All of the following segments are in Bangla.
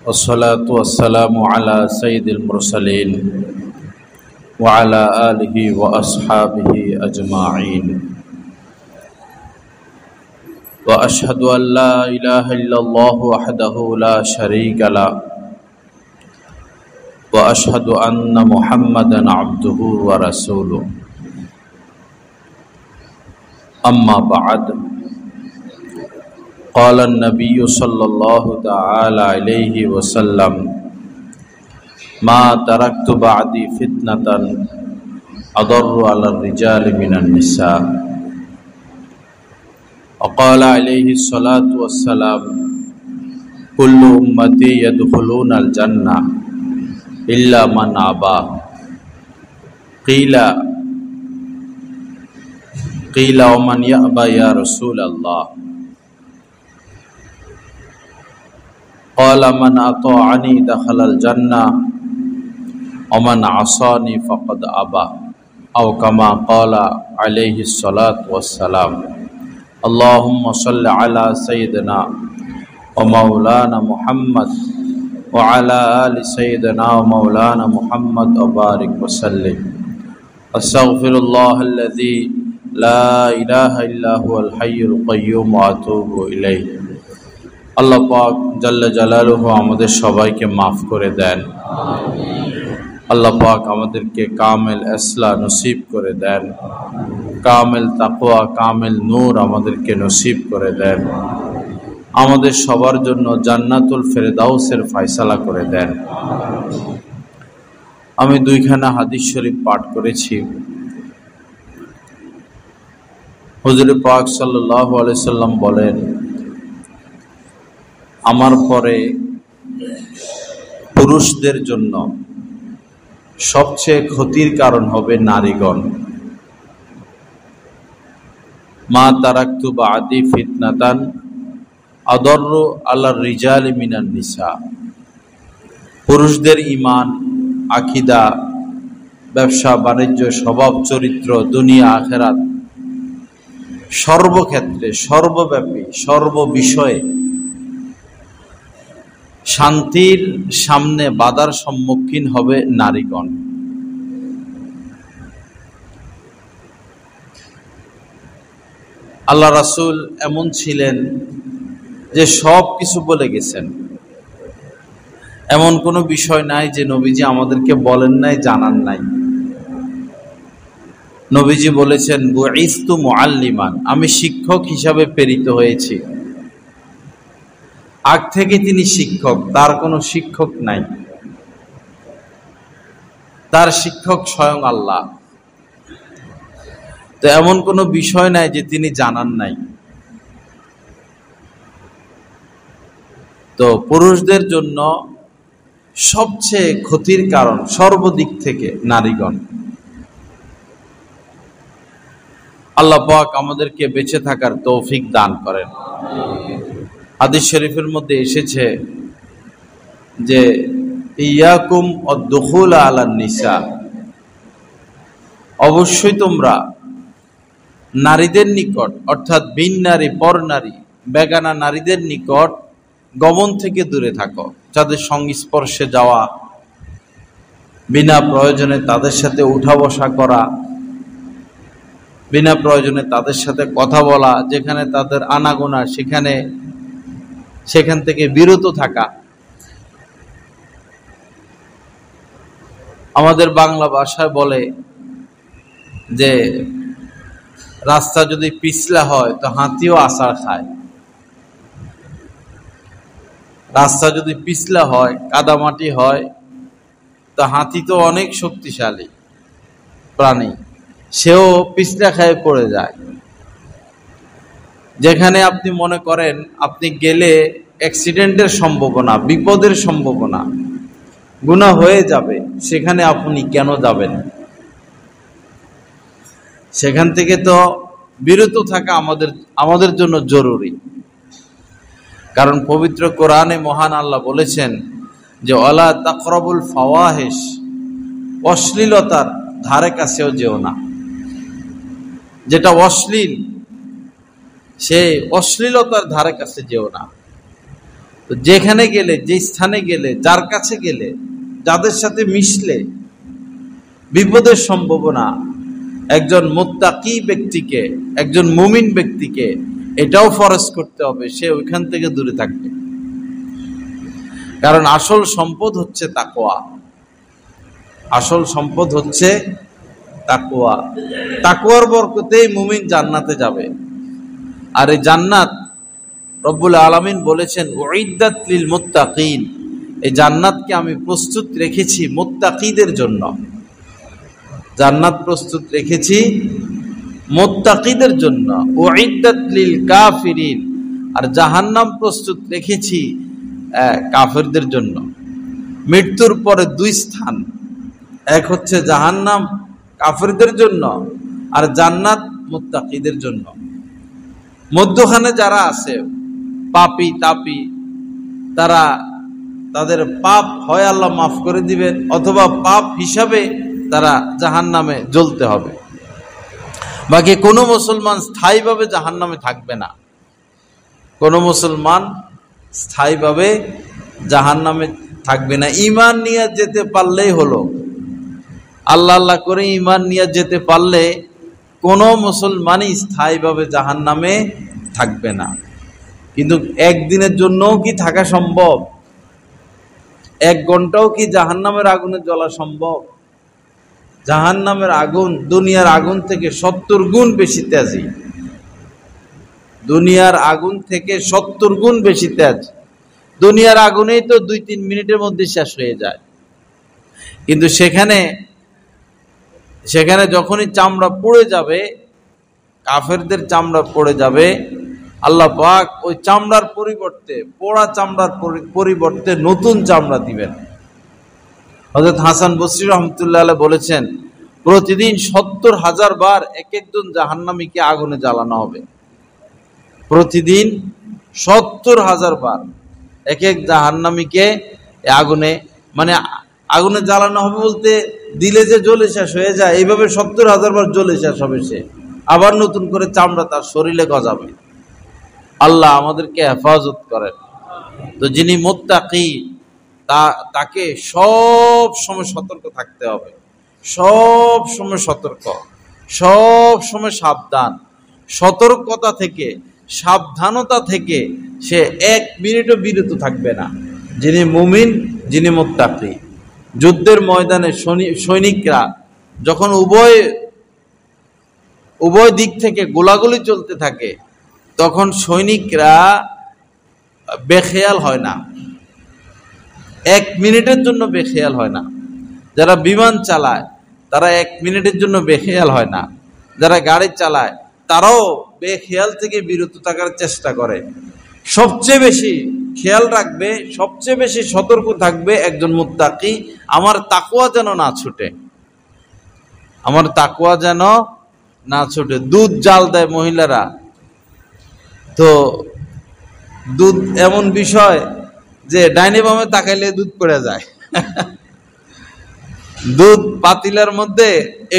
والصلاة والسلام على سيد المرسلين وعلى آله وأصحابه أجمعين وأشهد أن لا إله إلا الله وحده لا شريك له وأشهد أن محمدا عبده ورسوله أما بعد قال النبي صلى الله تعالى عليه وسلم ما تركت بعدي فتنة أضر على الرجال من النساء وقال عليه الصلاة والسلام كل أمتي يدخلون الجنة إلا من أبى قيل ومن يأبى يا رسول الله قال من أطاعني دخل الجنة ومن عصاني فقد أبى أو كما قال عليه الصلاة والسلام اللهم صل على سيدنا ومولانا محمد وعلى آل سيدنا ومولانا محمد وبارك وسلم أستغفر الله الذي لا إله إلا هو الحي القيوم وأتوب إليه আল্লাহ পাক জাল্লা জালালুহু আমাদের সবাইকে মাফ করে দেন। আল্লাহ পাক আমাদেরকে কামেল ইসলাম নসিব করে দেন, কামেল তাকওয়া কামেল নূর আমাদেরকে নসিব করে দেন, আমাদের সবার জন্য জান্নাতুল ফেরদাউসের ফয়সালা করে দেন। আমি দুইখানা হাদিস শরীফ পাঠ করেছি। হুজুর পাক সাল্লাল্লাহু আলাইহি সাল্লাম বলেন, আমার পরে পুরুষদের জন্য সবচেয়ে ক্ষতির কারণ হবে নারীগণ। মা তারাকতু বাদি ফিতনাতান আদররু আলার রিজালি মিনান নিসা। পুরুষদের ঈমান, আকীদা, ব্যবসা বাণিজ্য, স্বভাব চরিত্র, দুনিয়া আখিরাত সর্বক্ষেত্রে সর্বব্যাপী সর্ববিষয়ে শান্তির সামনে বাধার সম্মুখীন হবে নারীগণ। আল্লাহ রাসূল এমন ছিলেন যে সব কিছু বলে গেছেন, এমন কোনো বিষয় নাই যে নবীজি আমাদেরকে বলেন নাই, জানান নাই। নবীজি বলেছেন বুইস্তু মুআল্লিমান, আমি শিক্ষক হিসাবে প্রেরিত হয়েছি। আগ থেকে তিনি শিক্ষক, তার কোনো শিক্ষক নাই, তার শিক্ষক স্বয়ং আল্লাহ। তো এমন কোনো বিষয় নাই যে তিনি জানান নাই। তো পুরুষদের জন্য সবচেয়ে ক্ষতির কারণ সর্বদিক থেকে নারীগণ। আল্লাহ পাক আমাদেরকে বেঁচে থাকার তৌফিক দান করেন। হাদিস শরীফের মধ্যে এসেছে যে ইয়াকুম অদ্দুখুল আলান নিসা, অবশ্যই তোমরা নারীদের নিকট অর্থাৎ বিন নারী, পর নারী, বেগানা নারীদের নিকট গমন থেকে দূরে থাকো। যাদের সংস্পর্শে যাওয়া, বিনা প্রয়োজনে তাদের সাথে উঠা বসা করা, বিনা প্রয়োজনে তাদের সাথে কথা বলা, যেখানে তাদের আনাগোনা সেখান থেকে বিরত থাকা। আমাদের বাংলা ভাষায় বলে যে রাস্তা যদি পিছলা হয় তো হাতিও আছাড় খায়। রাস্তা যদি পিছলা হয়, কাদামাটি হয়, তো হাতি তো অনেক শক্তিশালী প্রাণী, সেও পিছলা খায় পড়ে যায়। যেখানে আপনি মনে করেন আপনি গেলে অ্যাক্সিডেন্টের সম্ভাবনা, বিপদের সম্ভাবনা, গুনাহ হয়ে যাবে, সেখানে আপনি কেন যাবেন? সেখান থেকে তো বিরত থাকা আমাদের জন্য জরুরি। কারণ পবিত্র কোরআনে মহান আল্লাহ বলেছেন যে ওয়ালা তাকরাবুল ফাওয়াহিশ, অশ্লীলতার ধারে কাছেও যেও না। যেটা অশ্লীল, সে অশ্লীলতার ধারে কাছে যেও না। তো যেখানে গেলে, যে স্থানে গেলে, যার কাছে গেলে, যাদের সাথে মিশলে বিপদের সম্ভাবনা একজন মুত্তাকি ব্যক্তিকে, একজন মুমিন ব্যক্তিকে এটাও ফরজ করতে হবে সে ওইখান থেকে দূরে থাকবে। কারণ আসল সম্পদ হচ্ছে তাকওয়া। আসল সম্পদ হচ্ছে তাকওয়া। তাকওয়ার বরকতেই মুমিন জান্নাতে যাবে। আর এই জান্নাত রব্বুল আলামিন বলেছেন উইদ্দাত লিল মুত্তাকিন, এই জান্নাতকে আমি প্রস্তুত রেখেছি মুত্তাকিদের জন্য। জান্নাত প্রস্তুত রেখেছি মুত্তাকিদের জন্য। উইদ্দাত লিল কাফিরিন, আর জাহান্নাম প্রস্তুত রেখেছি কাফেরদের জন্য। মৃত্যুর পরে দুই স্থান, এক হচ্ছে জাহান্নাম কাফেরদের জন্য, আর জান্নাত মুত্তাকিদের জন্য। মধ্যখানে যারা আছে পাপী তাপী, তারা তাদের পাপ হয় আল্লাহ মাফ করে দিবেন, অথবা পাপ হিসাবে তারা জাহান্নামে জ্বলতে হবে। বাকি কোনো মুসলমান স্থায়ীভাবে জাহান্নামে থাকবে না। কোনো মুসলমান স্থায়ীভাবে জাহান্নামে থাকবে না। ঈমান নিয়ে যেতে পারলেই হলো। আল্লাহ আল্লাহ করে ঈমান নিয়ে যেতে পারলে কোনো মুসলমানই স্থায়ীভাবে জাহান্নামে থাকবে না। কিন্তু একদিনের জন্যও কি থাকা সম্ভব? এক ঘন্টাও কি জাহান্নামের আগুনে জ্বলা সম্ভব? জাহান্নামের আগুন দুনিয়ার আগুন থেকে 70 গুণ বেশি তেজি। দুনিয়ার আগুন থেকে 70 গুণ বেশি তেজ। দুনিয়ার আগুনেই তো 2-3 মিনিটের মধ্যে শেষ হয়ে যায়। কিন্তু সেখানে যখনই চামড়া পুড়ে যাবে, কাফেরদের চামড়া পড়ে যাবে, আল্লাহ পাক ওই চামড়ার পরিবর্তে, পোড়া চামড়ার পরিবর্তে নতুন চামড়া দিবেন। হযরত হাসান বসরি রহমতুল্লাহ আলাইহি বলেছেন, প্রতিদিন 70,000 বার এক একজন জাহান্নামীকে আগুনে জ্বালানো হবে। প্রতিদিন 70,000 বার এক এক জাহান্নামীকে আগুনে জ্বালানো হবে। বলতে দিলে যে জ্বলে শেষ হয়ে যায়, এইভাবে 70,000 বার জ্বলে শেষ হবে সে, আবার নতুন করে চামড়া তার শরীরে গজাবে। আল্লাহ আমাদেরকে হেফাজত করেন। তো যিনি মুত্তাকি তাকে সব সময় সতর্ক থাকতে হবে, সব সময় সতর্ক, সব সময় সাবধান। সতর্কতা থেকে, সাবধানতা থেকে সে 1 মিনিটও বিরত থাকবে না যিনি মুমিন, যিনি মুত্তাকি। যুদ্ধের ময়দানে সৈনিকরা যখন উভয় দিক থেকে গোলাগুলি চলতে থাকে, তখন সৈনিকরা বেখেয়াল হয় না, 1 মিনিটের জন্য বেখেয়াল হয় না। যারা বিমান চালায় তারা 1 মিনিটের জন্য বেখেয়াল হয় না। যারা গাড়ি চালায় তারাও বেখেয়াল থেকে বিরত থাকার চেষ্টা করে। সবচেয়ে বেশি খেয়াল রাখবে, সবচেয়ে বেশি সতর্ক থাকবে একজন মুত্তাকি, আমার তাকওয়া যেন না ছুটে, আমার তাকওয়া যেন না ছুটে। দুধ জাল দেয় মহিলারা, তো দুধ এমন বিষয় যে ডাইনে বামে তাকাইলে দুধ পড়ে যায়। দুধ পাতিলার মধ্যে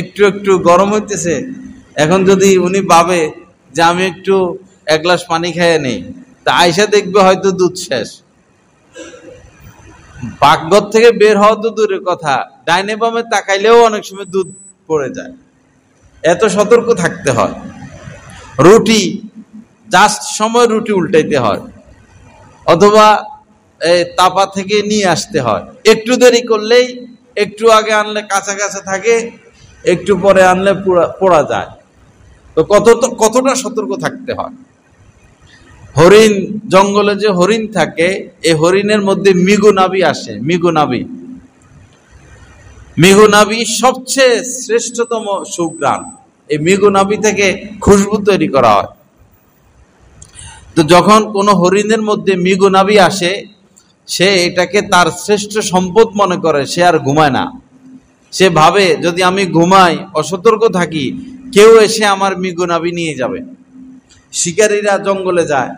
একটু একটু গরম হইতেছে, এখন যদি উনি ভাবে যে আমি একটু 1 গ্লাস পানি খেয়ে নেই, তা আয়সা দেখবে হয়তো দুধ শেষ। পাকঘর থেকে বের হওয়া তো দূরের কথা, ডাইনে বামে তাকাইলেও অনেক সময় দুধ পড়ে যায়। এত সতর্ক থাকতে হয়। রুটি জাস্ট সময় রুটি উল্টাইতে হয়, অথবা তাপা থেকে নিয়ে আসতে হয়। একটু দেরি করলেই, একটু আগে আনলে কাঁচা কাঁচা থাকে, একটু পরে আনলে পোড়া যায়। তো কতটা সতর্ক থাকতে হয়। হরিণ, জঙ্গলে যে হরিণ থাকে, এই হরিণের মধ্যে মৃগনাভি আসে। মৃগনাভি সবচেয়ে শ্রেষ্ঠতম সুঘ্রাণ। এই মৃগনাভি থেকে খুশবু তৈরি করা হয়। তো যখন কোনো হরিণের মধ্যে মৃগনাভি আসে, সে এটাকে তার শ্রেষ্ঠ সম্পদ মনে করে, সে আর ঘুমায় না। সে ভাবে যদি আমি ঘুমাই, অসতর্ক থাকি, কেউ এসে আমার মৃগনাভি নিয়ে যাবে। শিকারীরা জঙ্গলে যায়,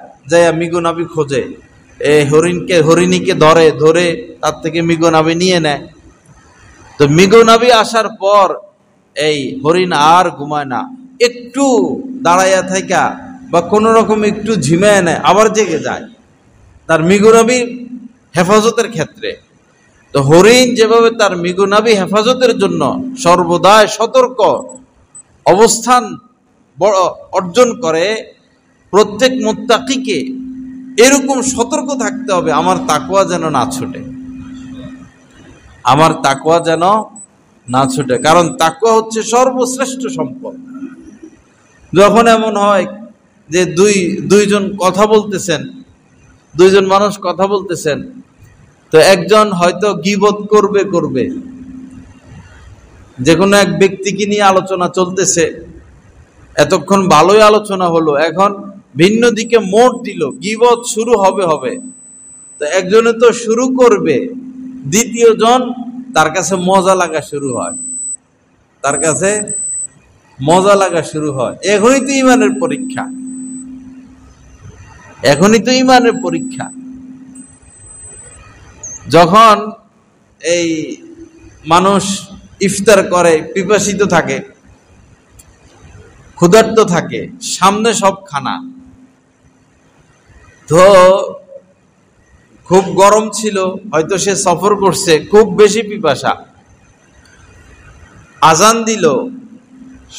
মৃগনাভি খোঁজে, হরিণীকে ধরে তার থেকে মৃগনাভি নিয়ে নেয়। তো মৃগনাভি আসার পর এই হরিণ আর ঘুমায় না, একটু দাঁড়াইয়া থাকা বা কোনো রকম একটু ঝিমায় নেয়, আবার জেগে যায়। তার মৃগনাভি হেফাজতের ক্ষেত্রে। তো হরিণ যেভাবে তার মৃগনাভি হেফাজতের জন্য সর্বদাই সতর্ক অবস্থান অর্জন করে, প্রত্যেক মুত্তাকিকে এরকম সতর্ক থাকতে হবে আমার তাকওয়া যেন না ছুটে, আমার তাকওয়া যেন না ছুটে। কারণ তাকওয়া হচ্ছে সর্বশ্রেষ্ঠ সম্পদ। যখন এমন হয় যে দুইজন কথা বলতেছেন, দুইজন মানুষ কথা বলতেছেন, তো একজন হয়তো গীবত করবে, যে কোনো এক ব্যক্তিকে নিয়ে আলোচনা চলতেছে, এতক্ষণ ভালোই আলোচনা হলো, এখন ভিন্ন দিকে মোড় দিল, গীবত শুরু হবে। তো একজনে তো শুরু করবে, দ্বিতীয় জন তার কাছে মজা লাগা শুরু হয়, তার কাছে মজা লাগা শুরু হয়। এখনই তো ইমানের পরীক্ষা, এখনই তো ইমানের পরীক্ষা। যখন এই মানুষ ইফতার করে, পিপাসিত থাকে, ক্ষুধার্ত থাকে, সামনে সব খানা, তো খুব গরম ছিল, হয়তো সে সফর করছে, খুব বেশি পিপাসা, আজান দিল,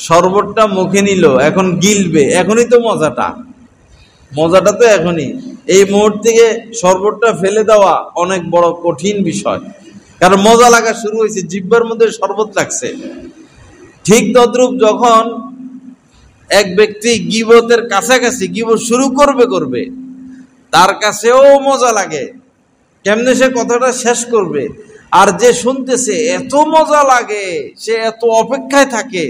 শরবতটা মুখে নিল, এখন গিলবে, এখনই তো মজাটা তো এখনই। এই মুহূর্তে শরবতটা ফেলে দেওয়া অনেক বড় কঠিন বিষয়, কারণ মজা লাগা শুরু হয়েছে, জিহ্বার মধ্যে শরবত লাগছে। ঠিক তদ্রূপ যখন এক ব্যক্তি গীবতের কাছাকাছি, গীবত শুরু করবে, তার কাছেও মজা লাগে, কেমনে সে কথাটা শেষ করবে। আর যে শুনতেছে এত মজা লাগে, সে এত অপেক্ষায় থাকে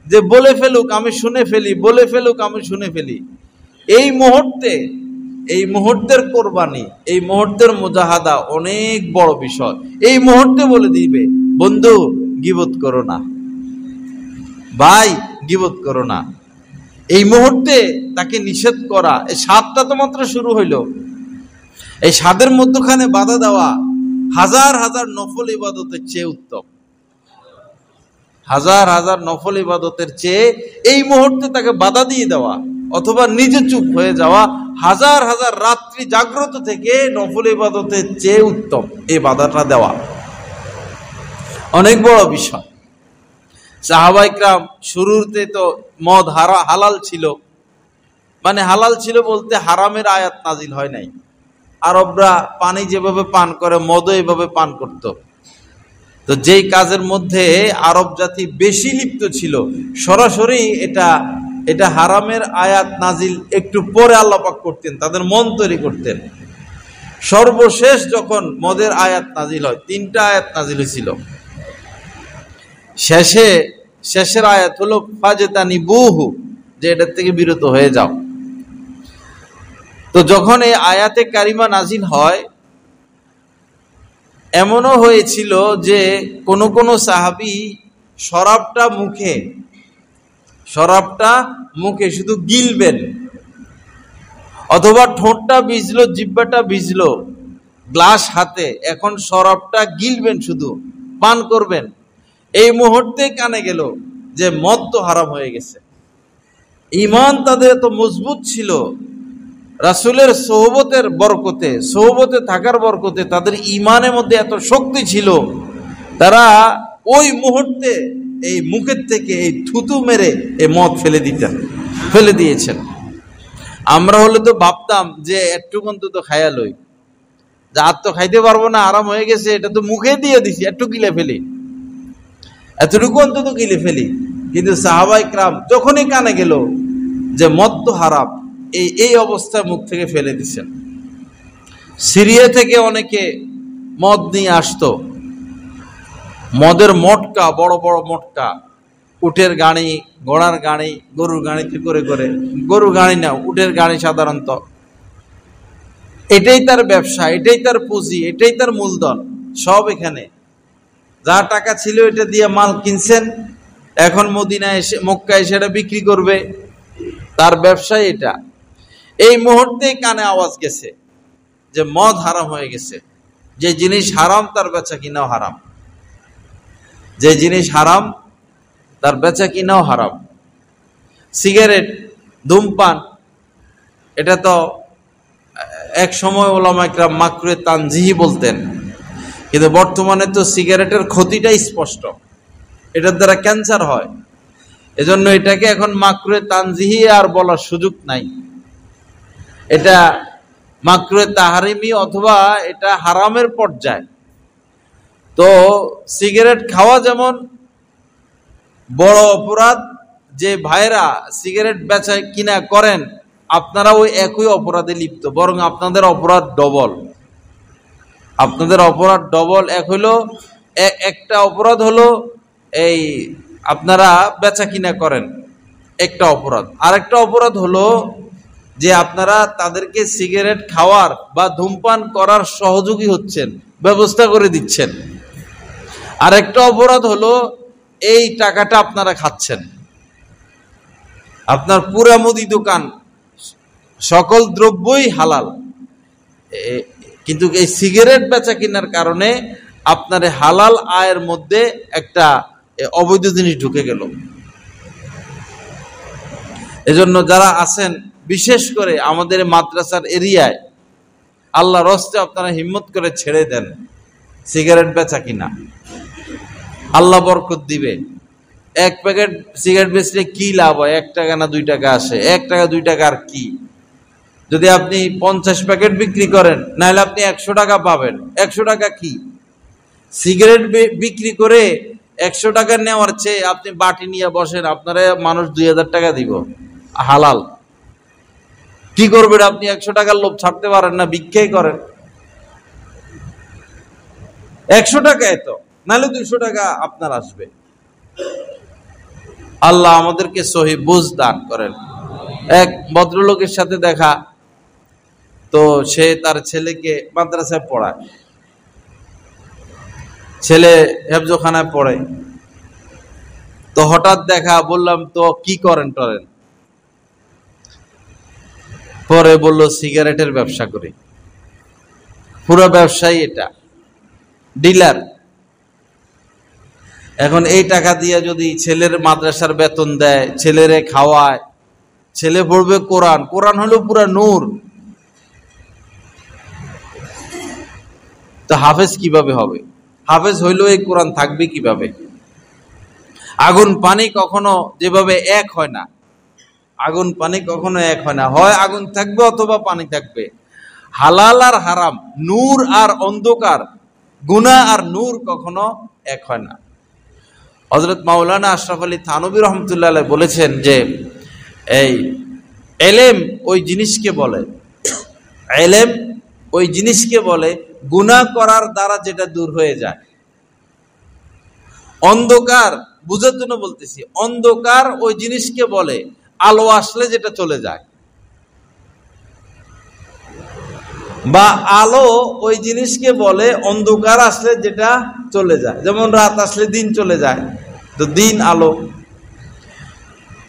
যে বলে ফেলুক আমি শুনে ফেলি, বলে ফেলুক আমি শুনে ফেলি। এই মুহূর্তের কোরবানি, এই মুহূর্তের মুজাহাদা অনেক বড় বিষয়। এই মুহূর্তে বলে দিবে, বন্ধু গীবত করো না, ভাই গীবত করো না। এই মুহূর্তে তাকে নিষেধ করা, এই স্বাদটা তো মাত্র শুরু হইল, এই স্বাদের মধ্যখানে বাধা দেওয়া হাজার হাজার নফল ইবাদতের চেয়ে উত্তম, হাজার হাজার নফল ইবাদতের চেয়ে এই মুহূর্তে তাকে বাধা দিয়ে দেওয়া অথবা নিজে চুপ হয়ে যাওয়া হাজার হাজার রাত্রি জাগ্রত থেকে নফল ইবাদতের চেয়ে উত্তম। এই বাধাটা দেওয়া অনেক বড় বিষয়। সাহাবায়ে কেরাম শুরুতে তো মদ হালাল ছিল, মানে হালাল ছিল বলতে হারামের আয়াত নাজিল হয় নাই। আরবরা পানি যেভাবে পান করে মদও এভাবে পান করত। তো যেই কাজের মধ্যে আরব জাতি বেশি লিপ্ত ছিল, সরাসরি এটা হারামের আয়াত নাজিল একটু পরে আল্লাহ পাক করতেন, তাদের মন তৈরি করতেন। সর্বশেষ যখন মদের আয়াত নাজিল হয়, 3টা আয়াত নাজিল হয়েছিল। শেষের আয়াত হলো ফাজতানিবুহু, যে এটার থেকে বিরত হয়ে যাও। তো যখন এই আয়াতে কারিমা নাজিল হয়, এমনও হয়েছিল যে কোন সাহাবী শরাবটা মুখে শুধু গিলবেন, অথবা ঠোঁটটা ভিজলো, জিহ্বাটা ভিজলো, গ্লাস হাতে, এখন শরাবটা গিলবেন, শুধু পান করবেন। এই মুহূর্তে কানে গেল যে মদ তো হারাম হয়ে গেছে। ঈমান তাদের এত মজবুত ছিল, রাসূলের সোহবতে থাকার বরকতে তাদের ঈমানের মধ্যে এত শক্তি ছিল, তারা ওই মুহূর্তে এই মুখের থেকে এই থুতু মেরে এই মদ ফেলে দিয়েছেন। আমরা হলে তো ভাবতাম যে একটু অন্তত খায়া লই, যা আর তো খাইতে পারবো না, আরাম হয়ে গেছে, এটা তো মুখে দিয়ে দিছি, একটু গিলে ফেলি, এতটুকু অন্তত গিলে ফেলি। কিন্তু সাহাবায়ে কেরাম যখনই কানে গেল যে মদ তো হারাম, এই অবস্থায় মুখ থেকে ফেলে দিচ্ছেন। সিরিয়া থেকে অনেকে মদ নিয়ে আসতো, মদের মটকা, বড় বড় মটকা, উটের গাড়ি, ঘোড়ার গাড়ি, গরুর গাড়িতে করে, গরুর গাড়ি না, উটের গাড়ি সাধারণত, এটাই তার ব্যবসা, এটাই তার পুঁজি, এটাই তার মূলধন, সব এখানে। যা টাকা ছিল এটা দিয়ে মাল কিনছেন, এখন মক্কায় এসে এটা বিক্রি করবে, তার ব্যবসায় এটা। এই মুহূর্তে কানে আওয়াজ গেছে যে মদ হারাম হয়ে গেছে। যে জিনিস হারাম তার বেচা কিনাও হারাম, যে জিনিস হারাম তার বেচা কিনাও হারাম। সিগারেট, ধূমপান, এটা তো এক সময় ওলামা ইকরাম মাকরুহে তানজিহি বলতেন, কিন্তু বর্তমানে তো সিগারেটের ক্ষতিটাই স্পষ্ট, এটার দ্বারা ক্যান্সার হয়। এজন্য এটাকে এখন মাকরুহে তানজিহি আর বলার সুযোগ নাই, এটা মাকরুহে তাহরিমি অথবা এটা হারামের পর্যায়ে। তো সিগারেট খাওয়া যেমন বড় অপরাধ, যে ভাইরা সিগারেট বেচা কিনা করেন আপনারা ওই একই অপরাধে লিপ্ত, বরং আপনাদের অপরাধ ডবল। আপনাদের অপরাধ ডবল। একটা অপরাধ হলো এই আপনারা বেচা কিনা করেন, একটা অপরাধ। আরেকটা অপরাধ হলো যে আপনারা তাদেরকে সিগারেট খাওয়ার বা ধূমপান করার সহযোগী হচ্ছেন, ব্যবস্থা করে দিচ্ছেন। আরেকটা অপরাধ হলো এই টাকাটা আপনারা খাচ্ছেন। আপনার পুরা মুদি দোকান, সকল দ্রব্যই হালাল, কিন্তু এই সিগারেট বেচা কেনার কারণে আপনার হালাল আয়ের মধ্যে একটা অবৈধ জিনিস ঢুকে গেল। এজন্য যারা আছেন, বিশেষ করে আমাদের মাদ্রাসার এরিয়ায়, আল্লাহর রাস্তে আপনারা হিম্মত করে ছেড়ে দেন সিগারেট বেচা কিনা, আল্লাহ বরকত দিবে। এক প্যাকেট সিগারেট বেচলে কি লাভ হয়? 1 টাকা না 2 টাকা আসে, 1 টাকা 2 টাকা আর কি। যদি আপনি 50 প্যাকেট বিক্রি করেন, নাহলে আপনি 100 টাকা পাবেন। 100 টাকা কি? সিগারেট বিক্রি করে 100 টাকা নেওয়ার চেয়ে আপনি বাটি নিয়ে বসেন, আপনারা মানুষ 2000 টাকা দিব, হালাল। কি করবেন আপনি? 100 টাকার লোভ ছাড়তে পারেন না, ভিক্ষাই করেন। 100 টাকা এত, নাহলে 200 টাকা আপনার আসবে। আল্লাহ আমাদেরকে সহি বুঝ দান করেন। এক ভদ্রলোকের সাথে দেখা, তো সে তার ছেলেকে মাদ্রাসায় পড়ায়, ছেলে হেফজখানায় পড়ে। তো হঠাৎ দেখা, বললাম তো কি করেন টরেন? পরে বলল সিগারেটের ব্যবসা করি। পুরো ব্যবসায়ী, এটা ডিলার। এখন এই টাকা দিয়ে যদি ছেলের মাদ্রাসার বেতন দেয়, ছেলেরে খাওয়ায়, ছেলে পড়বে কোরআন, কোরআন হলো পুরা নূর, তো হাফেজ কিভাবে হবে? হাফেজ হইলো এই কোরআন থাকবে কিভাবে? আগুন পানি কখনো যেভাবে এক হয় না, আগুন পানি কখনো এক হয় না, হয় আগুন থাকবে অথবা পানি থাকবে। হালাল আর হারাম, নূর আর অন্ধকার, গুনাহ আর নূর কখনো এক হয় না। হযরত মাওলানা আশরাফ আলী থানভী রহমতুল্লাহ আলাইহি বলেছেন যে এই ইলম ওই জিনিসকে বলে, ইলম ওই জিনিসকে বলে গুনাহ করার দ্বারা যেটা দূর হয়ে যায়। অন্ধকার বুঝার জন্য বলতেছি, অন্ধকার ওই জিনিসকে বলে আলো আসলে যেটা চলে যায়, বা আলো ওই জিনিসকে বলে অন্ধকার আসলে যেটা চলে যায়। যেমন রাত আসলে দিন চলে যায়, তো দিন আলো।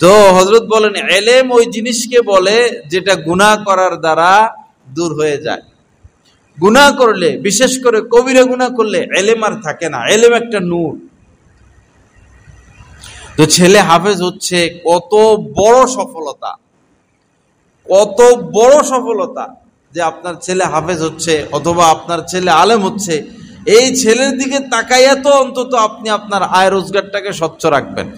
তো হযরত বলেন ইলম ওই জিনিসকে বলে যেটা গুনাহ করার দ্বারা দূর হয়ে যায়। গুনাহ করলে, বিশেষ করে কবিরা গুনাহ করলে ইলম আর থাকে না, ইলম একটা নূর। তো ছেলে হাফেজ হচ্ছে কত বড় সফলতা, কত বড় সফলতা যে আপনার ছেলে হাফেজ হচ্ছে অথবা আপনার ছেলে আলেম হচ্ছে। এই ছেলের দিকে তাকাইয়া তো অন্তত আপনি আপনার আয় রোজগারটাকে স্বচ্ছ রাখবেন।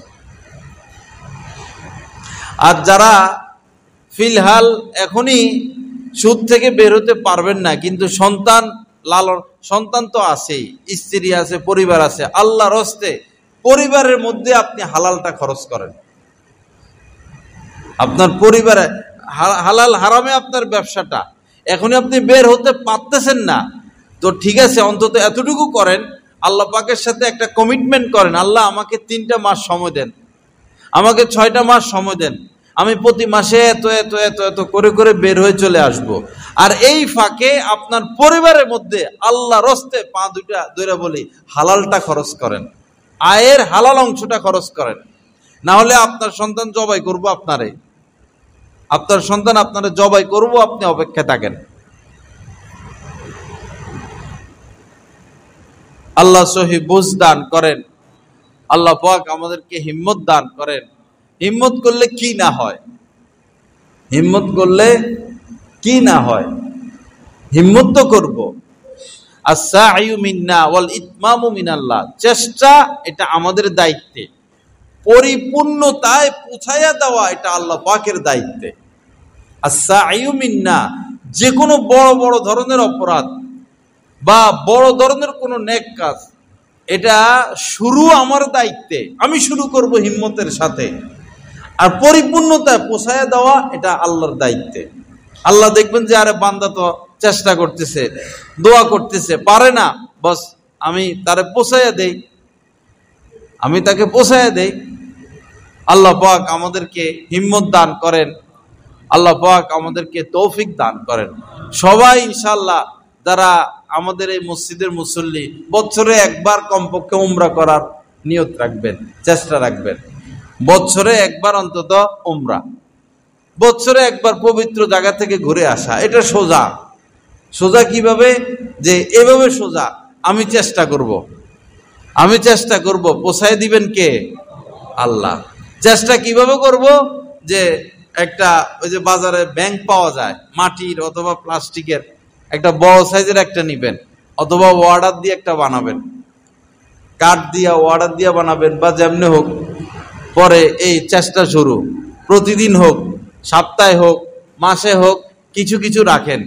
আর যারা ফিলহাল এখনই সুদ থেকে বের হতে পারবেন না, কিন্তু সন্তান লালন, সন্তান তো আছেই, স্ত্রী আছে, পরিবার আছে, আল্লাহর রাস্তে পরিবারের মধ্যে আপনি হালালটা খরচ করেন। আপনার পরিবারে হালাল হারামে আপনার ব্যবসাটা, এখনই আপনি বের হতে পারতেছেন না, তো ঠিক আছে, অন্তত এতটুকু করেন, আল্লাহ পাকের সাথে একটা কমিটমেন্ট করেন, আল্লাহ আমাকে 3টা মাস সময় দেন, আমাকে 6টা মাস সময় দেন, আমি প্রতি মাসে এত এত এত এত করে করে বের হয়ে চলে আসব। আর এই ফাঁকে আপনার পরিবারের মধ্যে আল্লাহর রাস্তে পা দুইটা ধরে বলি হালালটা খরচ করেন, আয়ের হালাল অংশটা খরচ করেন। না হলে আপনার সন্তান জবাই করবো আপনারে, আপনার সন্তান আপনারা জবাই করবো, আপনি অপেক্ষা থাকেন। আল্লাহ সহি বুঝ দান করেন, আল্লাহ পাক আমাদেরকে হিম্মত দান করেন। হিম্মত করলে কি না হয়, হিম্মত করলে কি না হয়। হিম্মত তো করব। আস-সা'য়ু মিন্না ওয়াল ইতমামু মিনাল্লাহ, চেষ্টা এটা আমাদের দায়িত্বে, পরিপূর্ণতায় পৌঁছায়া দেওয়া এটা আল্লাহ পাকের দায়িত্বে। আস-সা'য়ু মিন্না, যে কোনো বড় বড় ধরনের অপরাধ বা বড় ধরনের কোনো নেক কাজ, এটা শুরু আমার দায়িত্বে, আমি শুরু করব হিম্মতের সাথে, আর পরিপূর্ণতায় পৌঁছায়া দেওয়া এটা আল্লাহর দায়িত্বে। আল্লাহ দেখবেন যে আরে বান্দা তো চেষ্টা করতেছে, দোয়া করতেছে, পারে না, বস আমি তারে পৌঁছায়া দেই, আমি তাকে পৌঁছায়া দেই। আল্লাহ পাক আমাদেরকে হিম্মত দান করেন, আল্লাহ পাক আমাদেরকে তৌফিক দান করেন। সবাই ইনশাআল্লাহ যারা আমাদের এই মসজিদের মুসল্লি, বছরে একবার কমপক্ষে উমরা করার নিয়ত রাখবেন, চেষ্টা রাখবেন। বছরে একবার অন্তত উমরা, বছরে একবার পবিত্র জায়গা থেকে ঘুরে আসা, এটা সোজা। সোজা কিভাবে? যে এভাবে সোজা, আমি চেষ্টা করব, আমি চেষ্টা করব, পোষায় দিবেন কে? আল্লাহ। চেষ্টা কিভাবে করব? যে একটা ওই যে বাজারে ব্যাংক পাওয়া যায় মাটির অথবা প্লাস্টিকের, একটা বড় সাইজের একটা নিবেন, অথবা ওয়ার্ডার দিয়ে একটা বানাবেন, কাঠ দিয়া ওয়ার্ডার দিয়া বানাবেন, বা যেমনি হোক, পরে এই চেষ্টা শুরু, প্রতিদিন হোক, সপ্তাহে হোক, মাসে হোক, কিছু কিছু রাখেন,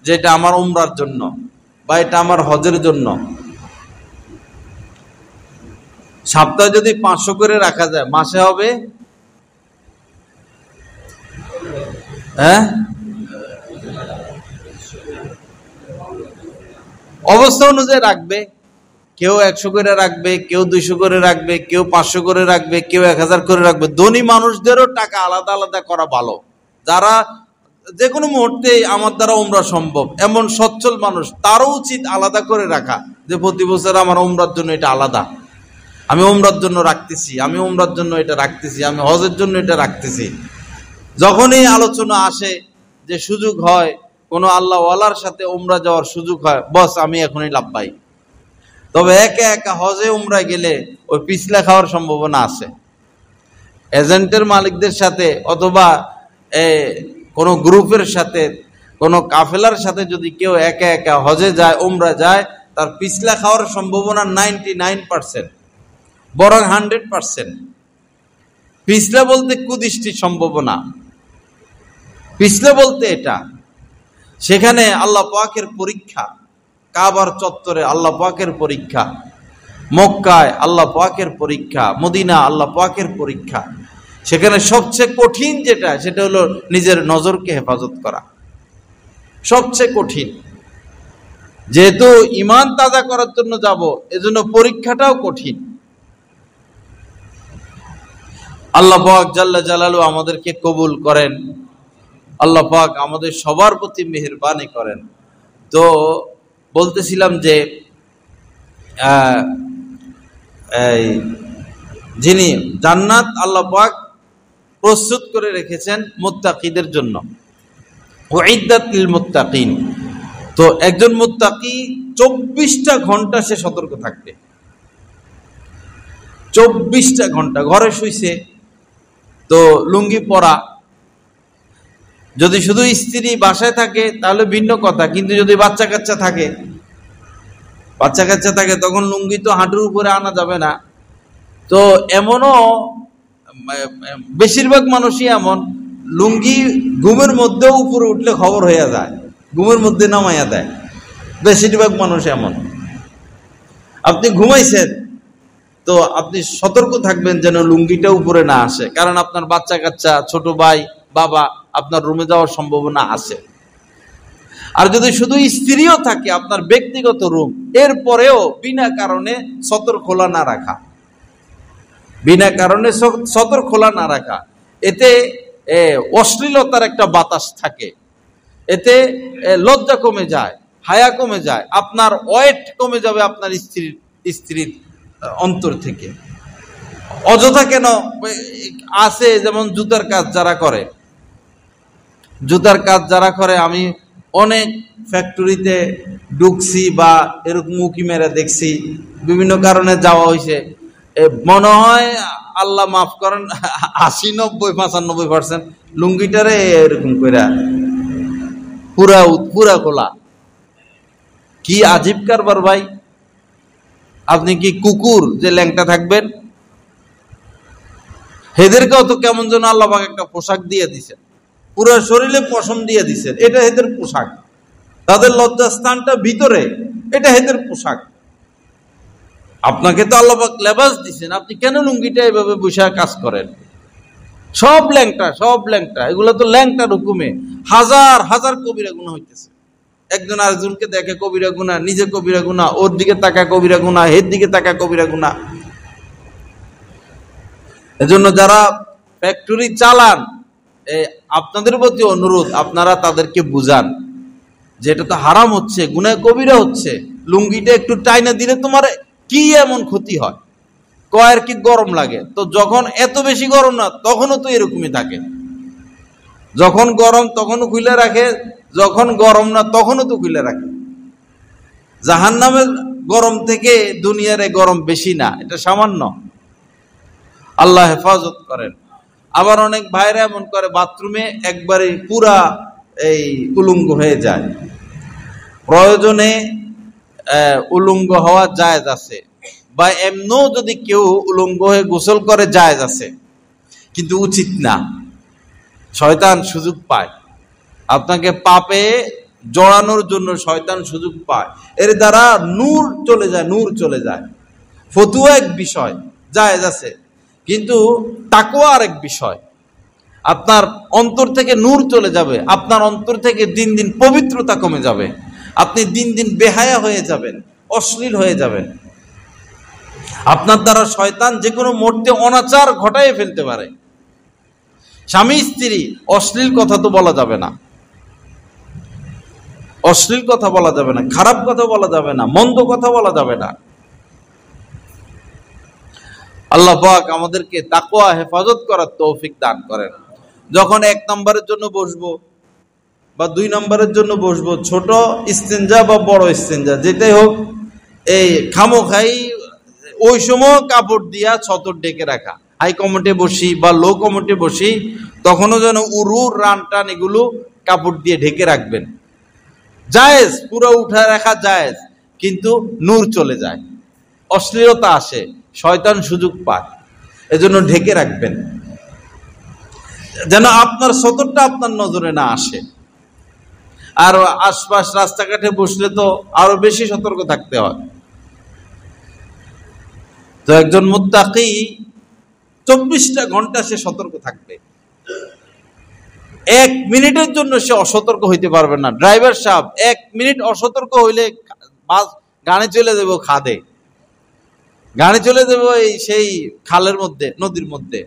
যেটা আমার উমরার জন্য বা এটা আমার হজের জন্য। সপ্তাহে যদি 500 করে রাখা যায়, মাসে হবে অবস্থা অনুযায়ী রাখবে। কেউ 100 করে রাখবে, কেউ 200 করে রাখবে, কেউ 500 করে রাখবে, কেউ 1000 করে রাখবে। ধনী মানুষদেরও টাকা আলাদা আলাদা করা ভালো। যারা যে কোনো মুহূর্তে আমার দ্বারা উমরা সম্ভব এমন সচ্ছল মানুষ, তারও উচিত আলাদা করে রাখা, যে প্রতি বছর আমার উমরার জন্য এটা আলাদা, আমি উমরার জন্য রাখতেছি, আমি উমরার জন্য এটা রাখতেছি, আমি হজের জন্য এটা রাখতেছি। যখনই আলোচনা আসে, যে সুযোগ হয় কোনো আল্লাহ ওয়ালার সাথে উমরা যাওয়ার সুযোগ হয়, বস আমি এখনই লাভবাই। তবে একা একা হজে উমরা গেলে ওই পিছলা খাওয়ার সম্ভাবনা আছে। এজেন্টের মালিকদের সাথে অথবা কোনো গ্রুপের সাথে, কোনো কাফেলার সাথে যদি কেউ একা একা হজে যায়, উমরা যায়, তার পিছলা খাওয়ার সম্ভাবনা 99%, বরং 100%। পিছলা বলতে কুদৃষ্টির সম্ভাবনা, পিছলা বলতে এটা। সেখানে আল্লাহ পাকের পরীক্ষা, কাবার চত্বরে আল্লাহ পাকের পরীক্ষা, মক্কায় আল্লাহ পাকের পরীক্ষা, মদিনা আল্লাহ পাকের পরীক্ষা। সেখানে সবচেয়ে কঠিন যেটা, সেটা হলো নিজের নজরকে হেফাজত করা, সবচেয়ে কঠিন। যেহেতু ঈমান তাজা করার জন্য যাব, এজন্য পরীক্ষাটাও কঠিন। আল্লাহ পাক জাল্লা জালালু আমাদেরকে কবুল করেন, আল্লাহ পাক আমাদের সবার প্রতি মেহেরবানি করেন। তো বলতেছিলাম যে যিনি জান্নাত আল্লাহ পাক প্রস্তুত করে রেখেছেন মুত্তাকিদের জন্য, উইদ্দাত লিল মুত্তাকিন। তো একজন মুত্তাকি 24টা ঘন্টা সে সতর্ক থাকবে, 24টা ঘন্টা। ঘরে শুইছে তো লুঙ্গি পরা, যদি শুধু স্ত্রী বাসায় থাকে তাহলে ভিন্ন কথা, কিন্তু যদি বাচ্চা কাচ্চা থাকে, তখন লুঙ্গি তো হাঁটুর উপরে আনা যাবে না। তো এমনও বেশিরভাগ মানুষই এমন, লুঙ্গি ঘুমের মধ্যেও উপরে উঠলে খবর হয়ে যায়, ঘুমের মধ্যে নামাইয়া দেয়। বেশিরভাগ মানুষ এমন। আপনি ঘুমাইছেন তো আপনি সতর্ক থাকবেন যেন লুঙ্গিটা উপরে না আসে, কারণ আপনার বাচ্চা কাচ্চা, ছোট ভাই, বাবা আপনার রুমে যাওয়ার সম্ভাবনা আছে। আর যদি শুধু স্ত্রীও থাকে, আপনার ব্যক্তিগত রুম, এরপরেও বিনা কারণে সতর খোলা না রাখা, বিনা কারণে সতর খোলা না রাখা, এতে অশ্লীলতার একটা বাতাস থাকে, এতে লজ্জা কমে যায়, হায়া কমে যায়, আপনার ওয়েট কমে যাবে আপনার স্ত্রীর অন্তর থেকে। অযথা কেন আছে, যেমন জুতার কাজ যারা করে, আমি অনেক ফ্যাক্টরিতে ঢুকছি বা এরকম মুখি মেরে দেখছি, বিভিন্ন কারণে যাওয়া হয়েছে। মনে হয় আল্লাহ মাফ করেন 80, 90, 95% লুঙ্গিটারে এরকম করে পুরা খোলা, কি আজীব কারবার ভাই! আপনি কি কুকুর যে ল্যাংটা থাকবেন? এদেরকেও তো কেমন যেন আল্লাহ পাক একটা পোশাক দিয়ে দিছেন, পুরো শরীরে পশম দিয়ে দিছেন, এটা এদের পোশাক। তাদের লজ্জাস্থানটা ভিতরে, এটা এদের পোশাক। আপনাকে তো আল্লাহ পাক লেবাস দিছেন, আপনি কেন লুঙ্গিটা এভাবে বসে কাজ করেন? সব ল্যাংটা, সব ল্যাংটা। এগুলো তো ল্যাংটার হুকুমে হাজার হাজার কবিরা গুনাহ হইতেছে। একজন আরেকজনকে দেখে কবিরা গুনাহ, নিজে কবিরা গুনাহ, ওর দিকে তাকা কবিরা গুনাহ, এর দিকে তাকা কবিরা গুনাহ। এজন্য যারা ফ্যাক্টরি চালান, আপনাদের প্রতি অনুরোধ, আপনারা তাদেরকে বুঝান যে এটা তো হারাম হচ্ছে, গুনাহ কবিরা হচ্ছে। লুঙ্গিটা একটু টাইনা দিলে তোমার কি এমন ক্ষতি হয়? কয়ের কি গরম লাগে? তো যখন এত বেশি গরম না, তখনও তো এরকমই থাকে। যখন গরম তখনও খুলে রাখে, যখন গরম না তখনও তো খুলে রাখে। জাহান্নামের গরম থেকে দুনিয়ার গরম বেশি না, এটা সামান্য। আল্লাহ হেফাজত করেন। আবার অনেক ভাইরা এমন করে, বাথরুমে একবারে পুরা এই উলঙ্গ হয়ে যায়। প্রয়োজনে উলঙ্গ হওয়া জায়েজ আছে, বা এমনও যদি কেউ উলঙ্গ হয়ে গোসল করে জায়েজ আছে, কিন্তু উচিত না। শয়তান সুযোগ পায় আপনাকে পাপে জড়ানোর জন্য, শয়তান সুযোগ পায়। এর দ্বারা নূর চলে যায়, নূর চলে যায়। ফতুয়া এক বিষয়, জায়েজ আছে, কিন্তু তাকওয়া আরেক বিষয়। আপনার অন্তর থেকে নূর চলে যাবে, আপনার অন্তর থেকে দিন দিন পবিত্রতা কমে যাবে, আপনি দিন দিন বেহায়া হয়ে যাবেন, অশ্লীল হয়ে যাবেন। আপনার দ্বারা শয়তান যে কোনো মুহূর্তে অনাচার ঘটায় ফেলতে পারে। স্বামী স্ত্রী অশ্লীল কথা তো বলা যাবে না, অশ্লীল কথা বলা যাবে না, খারাপ কথা বলা যাবে না, মন্দ কথা বলা যাবে না। আল্লাহ পাক আমাদেরকে তাকওয়া হেফাজত করার তৌফিক দান করেন। যখন 1 নম্বরের জন্য বসবো বা 2 নম্বরের জন্য বসবো, ছোট ইস্তেঞ্জা বা বড় ইস্তেঞ্জা যেটাই হোক, এই খামোখাই ওই সময় কাপড় দিয়া ছতর ডেকে রাখা। হাই কমোটে বসি বা লো কমোটে বসি, তখনও যেন উরু রান টান এগুলো কাপড় দিয়ে ঢেকে রাখবেন। জায়েজ, পুরো উঠা রাখা জায়েজ, কিন্তু নূর চলে যায়, অশ্লীলতা আসে, শয়তান সুযোগ পায়। এজন্য ঢেকে রাখবেন, যেন আপনার সতরটা আপনার নজরে না আসে। আর আশপাশ রাস্তাঘাটে বসলে তো আরো বেশি সতর্ক থাকতে হয়। তো একজন মুত্তাকি 24টা ঘন্টা সে সতর্ক থাকবে, 1 মিনিটের জন্য সে অসতর্ক হইতে পারবে না। ড্রাইভার সাহেব 1 মিনিট অসতর্ক হইলে বাস গাড়ি চলে দেবো খাদে, গাড়ি চলে দেবো এই সেই খালের মধ্যে, নদীর মধ্যে।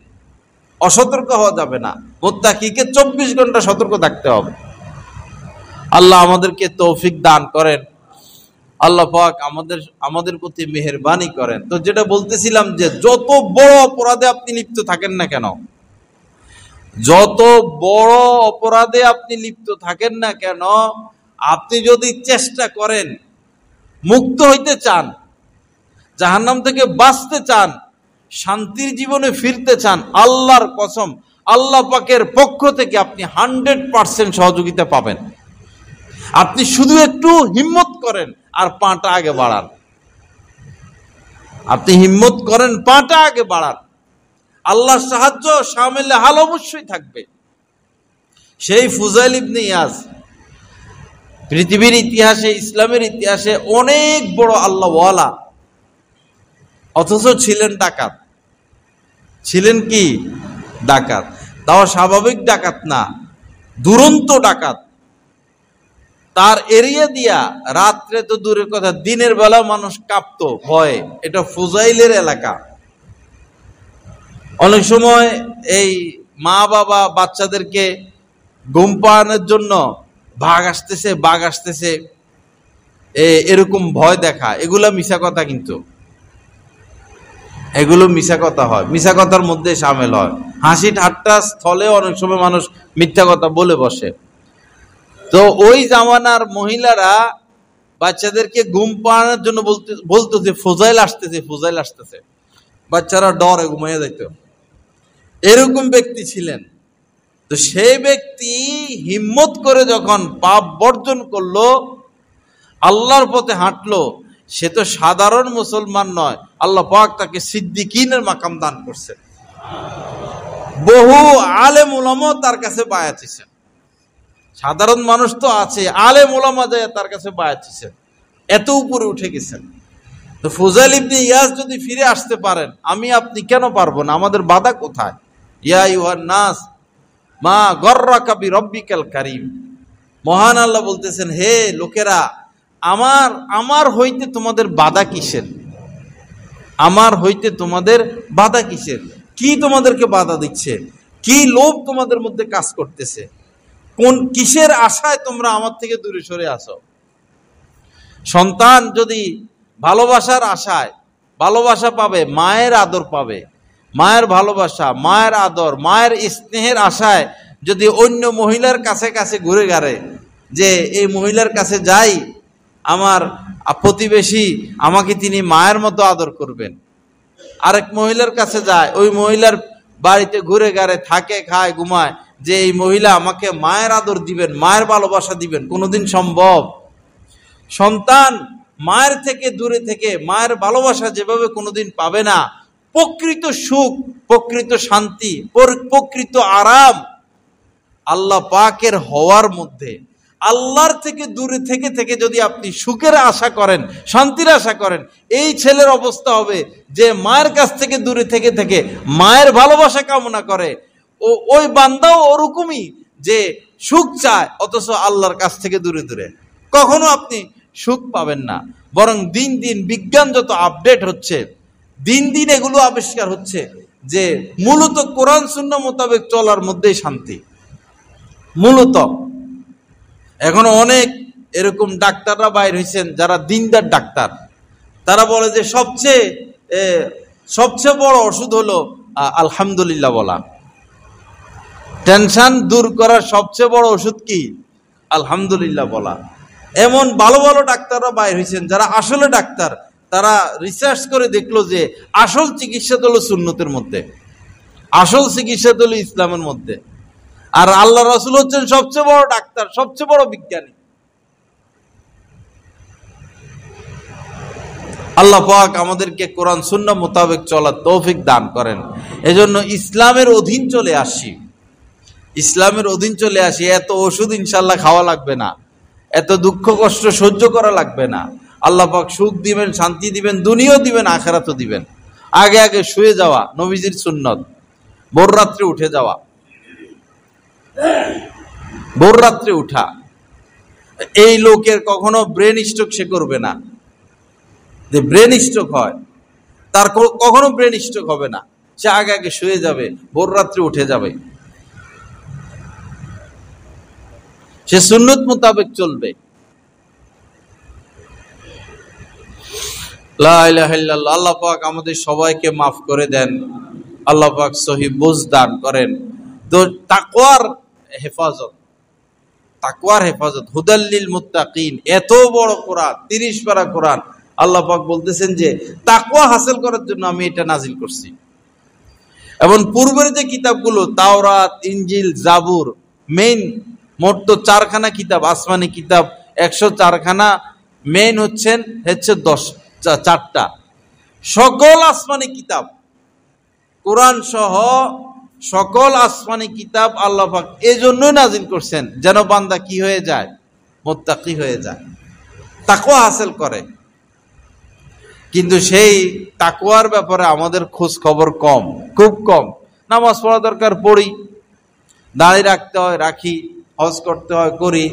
অসতর্ক হওয়া যাবে না, মুত্তাকিকে 24 ঘন্টা সতর্ক থাকতে হবে। আল্লাহ আমাদেরকে তৌফিক দান করেন। আল্লাহ পাক আমাদের প্রতি মেহেরবানি করেন। তো যেটা বলতেছিলাম, যে যত বড় অপরাধে আপনি লিপ্ত থাকেন না কেন, যত বড় অপরাধে আপনি লিপ্ত থাকেন না কেন, আপনি যদি চেষ্টা করেন, মুক্ত হইতে চান, জাহান্নাম থেকে বাঁচতে চান, শান্তির জীবনে ফিরতে চান, আল্লাহর কসম, আল্লাহ পাকের পক্ষ থেকে আপনি 100% সহযোগিতা পাবেন। আপনি শুধু একটু হিম্মত করেন আর পাটা আগে বাড়ান। আপনি হিম্মত করেন, পাটা আগে বাড়ান, আল্লাহর সাহায্য শামিলে হাল অবশ্যই থাকবে। সেই ফুজাইল ইবনে ইয়াজ পৃথিবীর ইতিহাসে, ইসলামের ইতিহাসে অনেক বড় আল্লাহওয়ালা, অথচ ছিলেন ডাকাত। ছিলেন কি? ডাকাত। তাও স্বাভাবিক ডাকাত না, দুরন্ত ডাকাত। তার এরিয়া দিয়া রাত্রে তো দূরের কথা, দিনের বেলা মানুষ কাঁপতো ভয়ে। এটা ফুজাইলের এলাকা। অনেক সময় এই মা বাবা বাচ্চাদেরকে ঘুম পাড়ানোর জন্য বাঘ আসতেছে এরকম ভয় দেখা, এগুলা মিছা কথা। কিন্তু এগুলো মিছা কথা হয়, মিছা কথার মধ্যে সামিল হয়। হাসি ঠাট্টা স্থলে অনেক সময় মানুষ মিথ্যা কথা বলে বসে। তো ওই জামানার মহিলারা বাচ্চাদেরকে ঘুম পাড়ানোর জন্য বলতো যে ফুজাইল আসতেছে। বাচ্চারা ডরে ঘুমাইয়া যাইত। এরকম ব্যক্তি ছিলেন। তো সেই ব্যক্তি হিম্মত করে যখন পাপ বর্জন করলো, আল্লাহর পথে হাঁটলো, সে তো সাধারণ মুসলমান নয়, আল্লাহ পাক তাকে সিদ্দিকিনের মাকাম দান করছে। বহু আলেম উলামা তার কাছে বায়াত হইছেন। সাধারণ মানুষ তো আছে, আলেম উলামা যায় তার কাছে বায়াত হইছেন, এত উপরে উঠে গেছেন। তো ফুজাইল ইবনে ইয়াস যদি ফিরে আসতে পারেন, আমি আপনি কেন পারবো না? আমাদের বাধা কোথায়? ইয়া আইয়ুহান নাস মা গররাকা বিরব্বিকাল কারীম। মহান আল্লাহ বলতেছেন, হে লোকেরা, আমার হইতে তোমাদের বাধা কিসের? আমার হইতে তোমাদের বাধা কিসের? কি তোমাদেরকে বাধা দিচ্ছে? কি লোভ তোমাদের মধ্যে কাজ করতেছে? কোন কিসের আশায় তোমরা আমার থেকে দূরে সরে আসো? সন্তান যদি ভালোবাসার আশায় ভালোবাসা পাবে, মায়ের আদর পাবে, মায়ের ভালোবাসা, মায়ের আদর, মায়ের স্নেহের আশায় যদি অন্য মহিলার কাছে কাছে ঘুরে গাড়ে, যে এই মহিলার কাছে যাই, আমার প্রতিবেশী আমাকে তিনি মায়ের মতো আদর করবেন, আরেক মহিলার কাছে যায়, ওই মহিলার বাড়িতে ঘুরে গাড়ে থাকে, খায়, ঘুমায়, যে এই মহিলা আমাকে মায়ের আদর দিবেন, মায়ের ভালোবাসা দিবেন, কোনোদিন সম্ভব? সন্তান মায়ের থেকে দূরে থেকে মায়ের ভালোবাসা যেভাবে কোনোদিন পাবে না, প্রকৃত সুখ, প্রকৃত শান্তি, প্রকৃত আরাম আল্লাহ পাকের হওয়ার মধ্যে, আল্লাহর থেকে দূরে থেকে থেকে যদি আপনি সুখের আশা করেন, শান্তির আশা করেন, এই ছেলের অবস্থা হবে যে মায়ের কাছ থেকে দূরে থেকে থেকে মায়ের ভালোবাসা কামনা করে। ওই বান্দাও ওরকমই, যে সুখ চায় অথচ আল্লাহর কাছ থেকে দূরে দূরে। কখনো আপনি সুখ পাবেন না। বরং দিন দিন বিজ্ঞান যত আপডেট হচ্ছে, দিন দিন এগুলো আবিষ্কার হচ্ছে যে মূলত কোরআন সুন্নাহ মোতাবেক চলার মধ্যেই শান্তি। মূলত এখন অনেক এরকম ডাক্তাররা বাইর হয়েছেন যারা দিনদার ডাক্তার, তারা বলে যে সবচেয়ে বড় ওষুধ হলো আলহামদুলিল্লাহ বলা। টেনশন দূর করার সবচেয়ে বড় ওষুধ কি? আলহামদুলিল্লাহ বলা। এমন ভালো ভালো ডাক্তাররা বাইর হয়েছেন যারা আসলে ডাক্তার, তারা রিসার্চ করে দেখলো যে আসল চিকিৎসা তো হলো সুন্নতের মধ্যে, আসল চিকিৎসা তো হলো ইসলামের মধ্যে। আর আল্লাহ রাসূল হচ্ছেন সবচেয়ে বড় ডাক্তার, সবচেয়ে বড় বিজ্ঞানী। আল্লাহ পাক আমাদেরকে কোরআন সুন্নাহ মোতাবেক চলার তৌফিক দান করেন। এজন্য ইসলামের অধীন চলে আসি, ইসলামের অধীন চলে আসি। এত ওষুধ ইনশাল্লাহ খাওয়া লাগবে না, এত দুঃখ কষ্ট সহ্য করা লাগবে না। আল্লাহ পাক সুখ দিবেন, শান্তি দিবেন, দুনিয়াও দিবেন, আখিরাতও দিবেন। আগে আগে শুয়ে যাওয়া নবীজির সুন্নত, ভোর রাত্রে উঠে যাওয়া, ভোর রাত্রে উঠা। এই লোকের কখনো ব্রেন স্ট্রোক সে করবে না। যে ব্রেন স্ট্রোক হয়, তার কখনো ব্রেন স্ট্রোক হবে না। সে আগে আগে শুয়ে যাবে, ভোর রাত্রে উঠে যাবে, সে সুন্নত মোতাবেক চলবে। লা ইলাহা ইল্লাল্লাহ। আল্লাহ পাক আমাদের সবাইকে মাফ করে দেন, আল্লাহ পাক সহি বুঝ দান করেন। তো তাকওয়ার হেফাজত, তাকওয়ার হেফাজত, হুদাল্লিল মুত্তাকিন, এত বড় কোরআন, 30 পারা কোরআন। আল্লাহ পাক বলতেছেন যে তাকওয়া হাসিল করার জন্য আমি এটা নাজিল করছি। এবং পূর্বের যে কিতাবগুলো তাওরাত, ইনজিল, জাবুর, মেইন মোট তো 4খানা কিতাব, আসমানি কিতাব 104খানা, মেইন হচ্ছে 4টা। সকল আসমানি কিতাব, কোরআন সহ সকল আসমানি কিতাব আল্লাহ পাক এজন্যই নাজিল করছেন যেন বান্দা কি হয়ে যায়? মুত্তাকি হয়ে যায়, তাকওয়া হাসিল করে। কিন্তু সেই তাকওয়ার ব্যাপারে আমাদের খোঁজ খবর কম, খুব কম। নামাজ পড়া দরকার, পড়ি, দাঁড়িয়ে রাখতে হয় রাখি, হজ করতে হয় করি,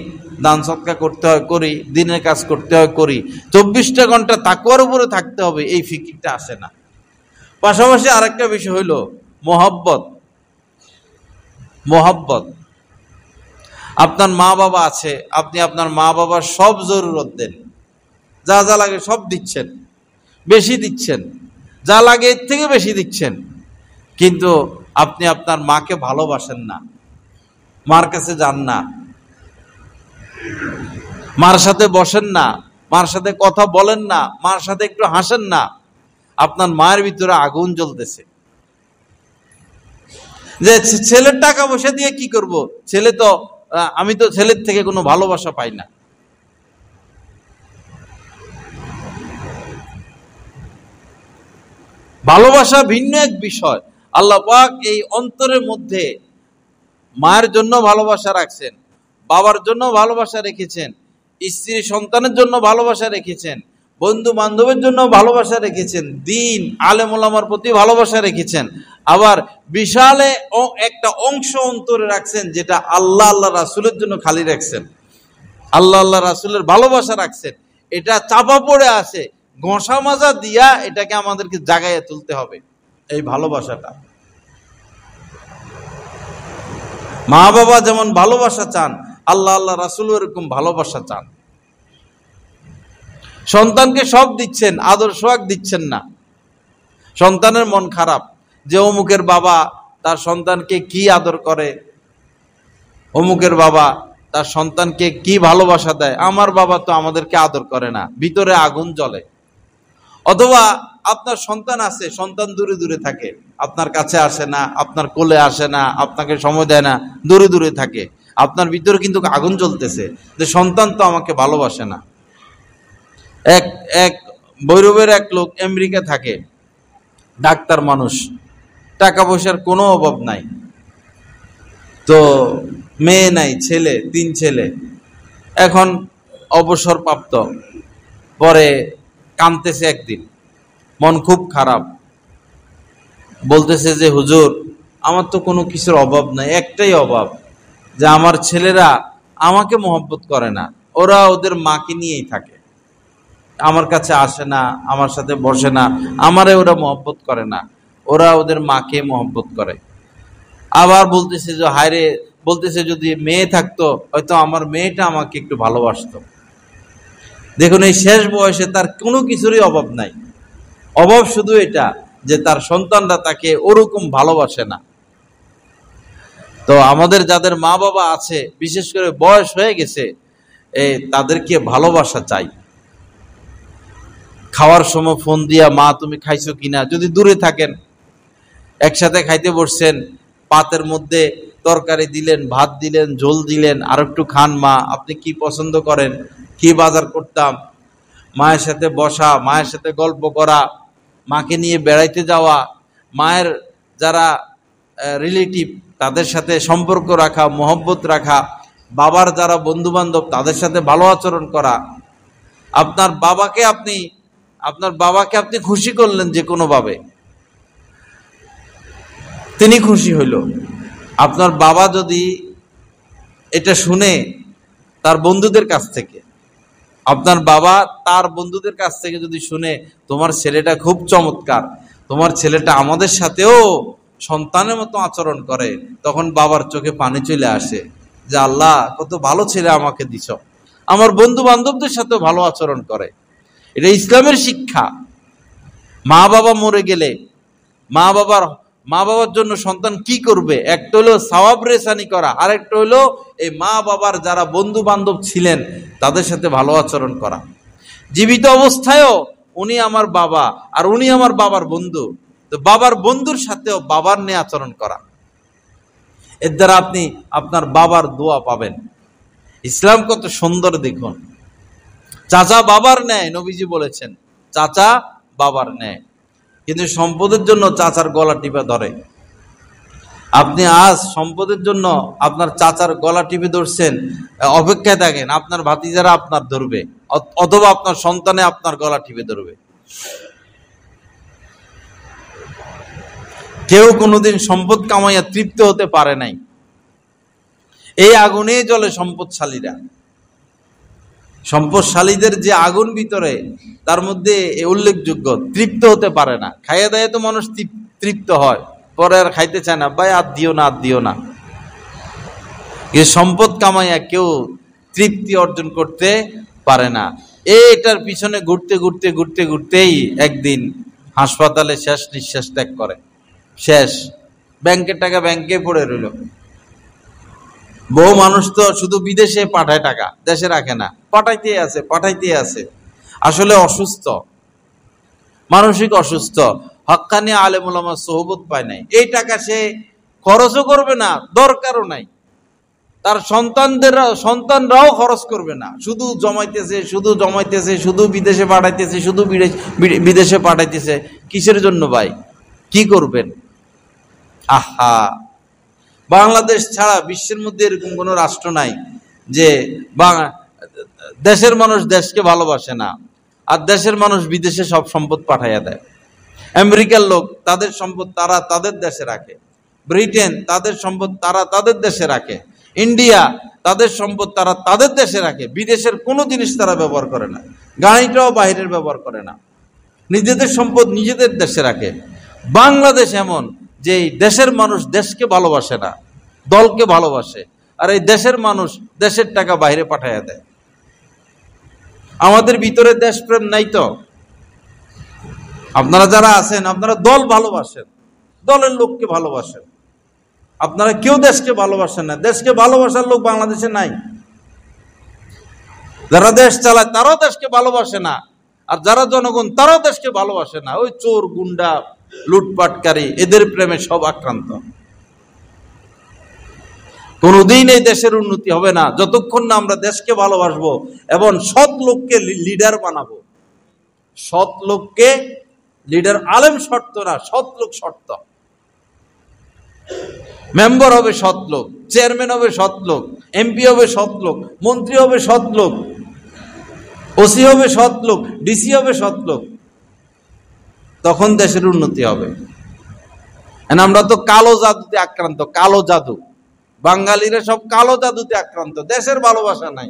দান সদকা করতে হয় করি, দিনের কাজ করতে হয় করি, 24টা ঘন্টা তাকওয়ার উপরে থাকতে হবে, এই ফিকিরটা আসে না। পাশাপাশি আরেকটা বিষয় হইল মোহাব্বত। মোহাব্বত, আপনার মা বাবা আছে, আপনি আপনার মা বাবার সব জরুরত দেন, যা যা লাগে সব দিচ্ছেন, বেশি দিচ্ছেন, যা লাগে এর থেকে বেশি দিচ্ছেন, কিন্তু আপনি আপনার মাকে ভালোবাসেন না, মার কাছে যান না, মার সাথে বসেন না, মার সাথে কথা বলেন না, মার সাথে একটু হাসেন না, আপনার মায়ের ভিতরে আগুন জ্বলতেছে। যে ছেলের টাকা পয়সা দিয়ে কি করব, ছেলে তো, আমি তো ছেলের থেকে কোনো ভালোবাসা পাই না। ভালোবাসা ভিন্ন এক বিষয়। আল্লাহ পাক এই অন্তরের মধ্যে মায়ের জন্য ভালোবাসা রাখছেন, বাবার জন্য ভালোবাসা রেখেছেন, স্ত্রী সন্তানের জন্য ভালোবাসা রেখেছেন, বন্ধু বান্ধবের জন্য ভালোবাসা রেখেছেন, দিন আলেম ওলামার প্রতি ভালোবাসা রেখেছেন। আবার বিশালে একটা অংশ অন্তরে রাখছেন যেটা আল্লাহ আল্লাহ রাসূলের জন্য খালি রাখছেন, আল্লাহ আল্লাহ রাসূলের ভালোবাসা রাখছেন। এটা চাপা পড়ে আছে, ঘষা মাজা দিয়া এটাকে আমাদেরকে জাগাইয়া তুলতে হবে। এই ভালোবাসাটা মা বাবা যেমন ভালোবাসা চান, আল্লাহ আল্লাহ রাসূল এরকম ভালোবাসা চান। সন্তানকে সব দিচ্ছেন, আদর সোহাগ দিচ্ছেন না। সন্তানের মন খারাপ যে অমুকের বাবা তার সন্তানকে কি আদর করে, অমুকের বাবা তার সন্তানকে কি ভালোবাসা দেয়, আমার বাবা তো আমাদেরকে আদর করে না, ভিতরে আগুন জ্বলে। অথবা আপনার সন্তান আছে, সন্তান দূরে দূরে থাকে, আপনার কাছে আসে না, আপনার কোলে আসে না, আপনাকে সময় দেয় না, দূরে দূরে থাকে। আপনার ভিতরে কিন্তু আগুন জ্বলতেছে যে সন্তান তো আমাকে ভালোবাসে না। এক ভৈরবের এক লোক আমেরিকা থাকে, ডাক্তার মানুষ, টাকা পয়সার কোনো অভাব নাই, তো মেয়ে নাই, ছেলে, 3 ছেলে, এখন অবসরপ্রাপ্ত। পরে কাঁদতেছে, একদিন মন খুব খারাপ, বলতেছে যে হুজুর আমার তো কোনো কিছুর অভাব নাই, একটাই অভাব যে আমার ছেলেরা আমাকে মহব্বত করে না, ওরা ওদের মাকে নিয়েই থাকে, আমার কাছে আসে না, আমার সাথে বসে না, আমারে ওরা মহব্বত করে না, ওরা ওদের মাকে মহব্বত করে। আবার বলতেছে যে হায়রে, বলতেছে যদি মেয়ে থাকতো হয়তো আমার মেয়েটা আমাকে একটু ভালোবাসতো। দেখুন এই শেষ বয়সে তার কোনো কিছুরই অভাব নাই, অভাব শুধু এটা যে তার সন্তানরা তাকে ওরকম ভালোবাসে না। তো আমাদের যাদের মা বাবা আছে, বিশেষ করে বয়স হয়ে গেছে, তাদেরকে ভালোবাসা চাই। খাওয়ার সময় ফোন দিয়া মা তুমি খাইছো কিনা, যদি দূরে থাকেন, একসাথে খাইতে বসছেন, পাতের মধ্যে তরকারি দিলেন, ভাত দিলেন, ঝোল দিলেন, আর একটু খান মা, আপনি কি পছন্দ করেন, কি বাজার করতাম, মায়ের সাথে বসা, মায়ের সাথে গল্প করা, মাকে নিয়ে বেড়াইতে যাওয়া, মায়ের যারা রিলেটিভ তাদের সাথে সম্পর্ক রাখা, মহব্বত রাখা, বাবার যারা বন্ধু বান্ধব তাদের সাথে ভালো আচরণ করা। আপনার বাবাকে আপনি খুশি করলেন যে কোনো ভাবে, তিনি খুশি হইল। আপনার বাবা যদি এটা শুনে তার বন্ধুদের কাছ থেকে, আপনার বাবা তার বন্ধুদের কাছ থেকে যদি শুনে তোমার ছেলেটা খুব চমৎকার, তোমার ছেলেটা আমাদের সাথেও সন্তানের মতো আচরণ করে, তখন বাবার চোখে পানি চলে আসে যে আল্লাহ কত ভালো ছেলে আমাকে দিছ, আমার বন্ধু বান্ধবদের সাথে ভালো আচরণ করে। এটা ইসলামের শিক্ষা। মা বাবা মরে গেলে মা বাবার জন্য সন্তান কি করবে? একটা হলো সওয়াব রেসানি করা, আর একটা হলো এই মা বাবার যারা বন্ধু বান্ধব ছিলেন তাদের সাথে ভালো আচরণ করা। জীবিত অবস্থায়ও উনি আমার বাবা আর উনি আমার বাবার বন্ধু, তো বাবার বন্ধুর সাথেও বাবার নিয়ে আচরণ করা, এর দ্বারা আপনি আপনার বাবার দোয়া পাবেন। ইসলাম কত সুন্দর দেখুন। চাচা বাবার ন্যায়, নবীজি বলেছেন চাচা বাবার ন্যায়। কিন্তু সম্পদের জন্য চাচার গলা টিপে ধরে। আপনি আজ সম্পদের জন্য আপনার চাচার গলা টিপে ধরছেন, অপেক্ষায় থাকেন আপনার ভাতিজারা আপনার ধরবে, অথবা আপনার সন্তানে আপনার গলা টিপে ধরবে। কেউ কোনোদিন সম্পদ কামাইয়া তৃপ্ত হতে পারে নাই, এই আগুনে জ্বলে সম্পদশালীরা। সম্পদশালীদের যে আগুন ভিতরে, তার মধ্যে উল্লেখযোগ্য তৃপ্ত হতে পারে না। খাইয়া দাইয়া তো মানুষ তৃপ্ত হয়, পরে আর খাইতে চায় না, ভাই আর দিও না, আর দিও না। এই সম্পদ কামাইয়া কেউ তৃপ্তি অর্জন করতে পারে না। এটার পিছনে ঘুরতে ঘুরতে ঘুরতে ঘুরতেই একদিন হাসপাতালে শেষ নিঃশ্বাস ত্যাগ করে। শেষ, ব্যাংকের টাকা ব্যাংকে পড়ে রইল। বহু মানুষ তো শুধু বিদেশে পাঠায় টাকা, দেশে রাখে না, পাঠাইতে আছে। আসলে অসুস্থ, মানসিক অসুস্থ, হক্কানি আলেম ওলামার সোহবত পায় নাই। এই টাকা সে খরচও করবে না, দরকারও নাই। তার সন্তানরাও খরচ করবে না, শুধু জমাইতেছে, শুধু বিদেশে পাঠাইতেছে। কিসের জন্য ভাই? কি করবেন? আহা, বাংলাদেশ ছাড়া বিশ্বের মধ্যে এরকম কোন রাষ্ট্র নাই যে দেশের মানুষ দেশকে ভালোবাসে না, আর দেশের মানুষ বিদেশে সব সম্পদ পাঠাইয়া দেয়। আমেরিকার লোক তাদের সম্পদ তারা তাদের দেশে রাখে, ব্রিটেন তাদের সম্পদ তারা তাদের দেশে রাখে, ইন্ডিয়া তাদের সম্পদ তারা তাদের দেশে রাখে, বিদেশের কোনো জিনিস তারা ব্যবহার করে না, গাড়িটাও বাইরের ব্যবহার করে না, নিজেদের সম্পদ নিজেদের দেশে রাখে। বাংলাদেশ এমন যে এই দেশের মানুষ দেশকে ভালোবাসে না, দলকে ভালোবাসে, আর এই দেশের মানুষ দেশের টাকা বাইরে পাঠাইয়া দেয়। আমাদের ভিতরে দেশপ্রেম নাই তো। আপনারা যারা আছেন আপনারা দল ভালোবাসেন, দলের লোককে ভালোবাসেন, আপনারা কেউ দেশকে ভালোবাসেন না। দেশকে ভালোবাসার লোক বাংলাদেশে নাই। যারা দেশ চালায় তারাও দেশকে ভালোবাসে না, আর যারা জনগণ তারাও দেশকে ভালোবাসে না। ওই চোর, গুন্ডা, লুটপাটকারী, এদের প্রেমে সব আক্রান্ত। কোনদিন এই দেশের উন্নতি হবে না যতক্ষণ না আমরা দেশকে ভালোবাসবো এবং সৎ লোককে লিডার বানাবো। সৎ লোককে লিডার, আলেম শর্ত না, সৎ লোক শর্ত। মেম্বার হবে সৎ লোক, চেয়ারম্যান হবে সৎ লোক, এমপি হবে সৎ লোক, মন্ত্রী হবে সৎ লোক, ওসি হবে সৎ লোক, ডিসি হবে সৎ লোক। তখন দেশের উন্নতি হবে। আমরা তো কালো জাদুতে আক্রান্ত, কালো জাদু। বাঙালিরা সব কালো জাদুতে আক্রান্ত, দেশের ভালোবাসা নাই।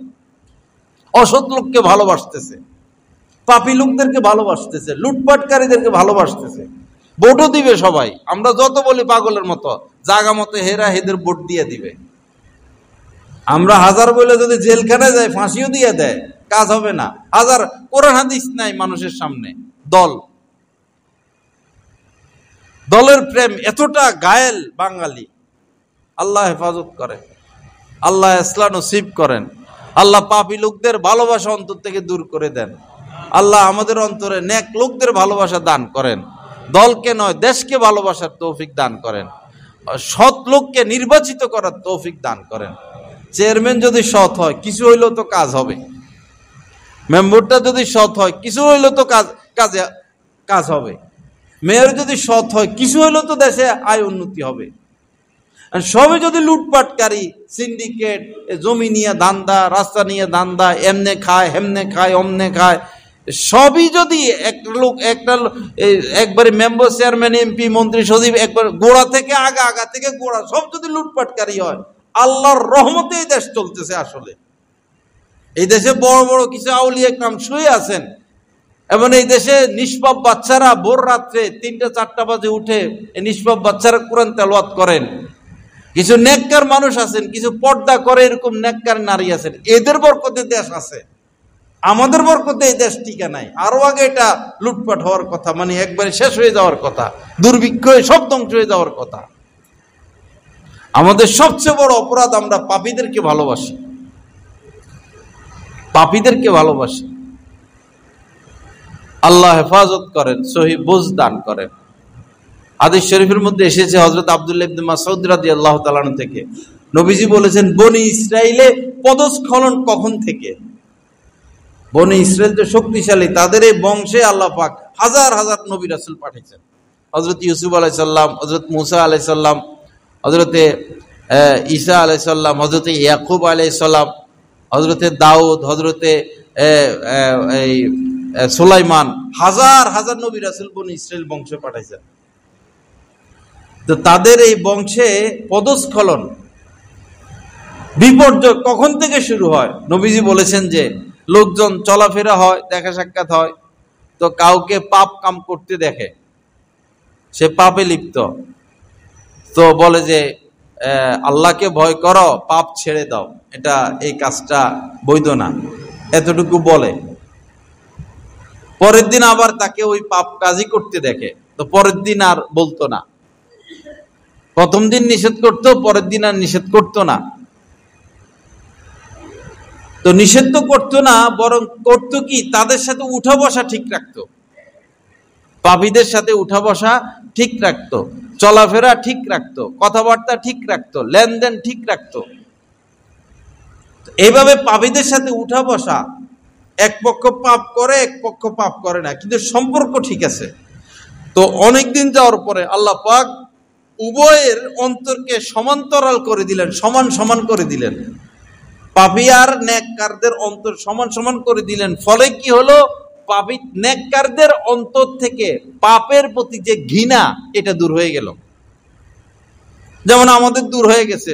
অসৎ লোককে ভালোবাসতেছে, পাপী লোকদেরকে ভালোবাসতেছে, লুটপাটকারীদেরকে ভালোবাসতেছে। ভোটও দিবে সবাই। আমরা যত বলি পাগলের মতো, জাগা মতো হেরা হেদের ভোট দিয়ে দিবে। আমরা হাজার বলে যদি জেলখানায় যায়, ফাঁসিও দিয়ে দেয়, কাজ হবে না। হাজার কোরআন হাদিস নাই মানুষের সামনে। দলের প্রেম এতটা গায়েল বাঙালি। আল্লাহ হেফাজত করেন, আল্লাহ ইসলাম নসিব করেন, আল্লাহ পাপী লোকদের ভালোবাসা অন্তর থেকে দূর করে দেন। আল্লাহ আমাদের অন্তরে নেক লোকদের ভালোবাসা দান করেন, দলকে নয় দেশকে ভালোবাসার তৌফিক দান করেন, সৎ লোককে নির্বাচিত করার তৌফিক দান করেন। চেয়ারম্যান যদি সৎ হয় কিছু হইলেও তো কাজ হবে, মেম্বারটা যদি সৎ হয় কিছু হইলেও তো কাজ হবে, মেয়র যদি সৎ হয় কিছু হইলেও তো দেশে আয় উন্নতি হবে। সবে যদি লুটপাটকারী, সিন্ডিকেট, জমি নিয়ে ধান্দা, রাস্তা নিয়ে ধান্দা, এমনে খায় হেমনে খায় অমনে খায়, সবই যদি একবারে মেম্বার, চেয়ারম্যান, এমপি, মন্ত্রী, সচিব, একবার গোড়া থেকে আগা থেকে গোড়া সব যদি লুটপাটকারী হয়, আল্লাহর রহমতে এই দেশ চলতেছে। আসলে এই দেশে বড় বড় কিছু আউলিয়া একরাম শুয়ে আছেন, এবং এই দেশে নিষ্পাপ বাচ্চারা ভোর রাত্রে 3টা-4টা বাজে উঠে এই নিষ্পাপ বাচ্চারা কোরআন তেলাওয়াত করেন। কিছু নেককার মানুষ আছেন, কিছু পর্দা করে এরকম নেককার নারী আছেন। এদের বরকতে দেশ আছে, আমাদের বরকতে এই দেশ টিকা নাই। আরো আগে এটা লুটপাট হওয়ার কথা, মানে একবারে শেষ হয়ে যাওয়ার কথা, দুর্ভিক্ষ হয়ে সব ধ্বংস হয়ে যাওয়ার কথা। আমাদের সবচেয়ে বড় অপরাধ, আমরা পাপীদেরকে ভালোবাসি, পাপীদেরকে ভালোবাসি। আল্লাহ হেফাজত করেন, সহি বুঝ দান করেন। হাদিস শরীফের মধ্যে এসেছে হযরত আব্দুল্লাহ ইবনে মাসউদ রাদিয়াল্লাহু তাআলা আনহু থেকে, নবীজি বলেছেন, বনি ইসরাইলে পদস্খলন কখন থেকে? বনি ইসরাইল তো শক্তিশালী, তাদের এই বংশে আল্লাহ পাক হাজার হাজার নবী রাসূল পাঠিয়েছেন। হযরত ইউসুফ আলাইহিস সালাম, হযরত মুসা আলাইহিস সালাম, হযরতে ঈসা আলাইহিস সালাম, হযরতে ইয়াকুব আলাইহিস সালাম, হযরতে দাউদ, হযরতে সুলাইমান, হাজার হাজার নবী রাসূল বনি ইসরাইল বংশে পাঠাইছেন। তো তাদের এই বংশে পদস্খলন, বিপর্যয় কখন থেকে শুরু হয়? নবীজি বলেছেন যে লোকজন চলাফেরা হয়, দেখা সাক্ষাৎ হয়, তো কাউকে পাপ কাম করতে দেখে, সে পাপে লিপ্ত, তো বলে যে আল্লাহকে ভয় করো, পাপ ছেড়ে দাও, এটা এই কাজটা বৈধ না, এতটুকু বলে। পরের দিন আবার তাকে ওই পাপ কাজই করতে দেখে, তো পরের দিন আর বলতো না। প্রথম দিন নিষেধ করতো, পরের দিন আর নিষেধ করতো না। তো নিষেধ তো করতো না, বরং করতো কি, তাদের সাথে উঠা বসা ঠিক রাখতো, পাপীদের সাথে উঠা বসা ঠিক রাখতো, চলাফেরা ঠিক রাখতো, কথাবার্তা ঠিক রাখতো, লেনদেন ঠিক রাখতো। এইভাবে পাপীদের সাথে উঠা বসা, এক পক্ষ পাপ করে এক পক্ষ পাপ করে না, কিন্তু সম্পর্ক ঠিক আছে। তো অনেকদিন যাওয়ার পরে আল্লাহ পাক উভয়ের অন্তরকে সমান্তরাল করে দিলেন, সমান সমান করে দিলেন। পাপী আর নেককারদের অন্তর সমান সমান করে দিলেন। ফলে কি হলো? পাপী নেককারদের অন্তর থেকে পাপের প্রতি যে ঘৃণা, এটা দূর হয়ে গেল। যেমন আমাদের দূর হয়ে গেছে।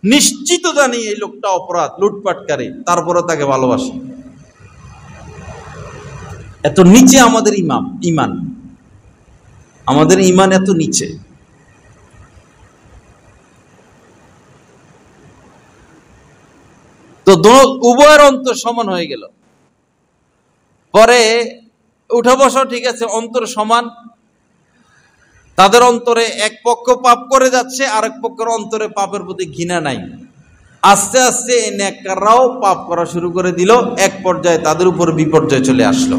নিশ্চিত জানি এই লোকটা অপরাধ, লুটপাটকারী, তারপরে তাকে ভালোবাসি। এত নিচে আমাদের ইমান, আমাদের ইমান এত নিচে। তো উভয়ের অন্তর সমান হয়ে গেল। পরে উঠা বসা ঠিক আছে, অন্তর সমান। তাদের অন্তরে এক পক্ষ পাপ করে যাচ্ছে, আরেক পক্ষের অন্তরে পাপের প্রতি ঘৃণা নাই। আস্তে আস্তে এই নেককাররাও পাপ করা শুরু করে দিল। এক পর্যায়ে তাদের উপর বিপর্যয় চলে আসলো।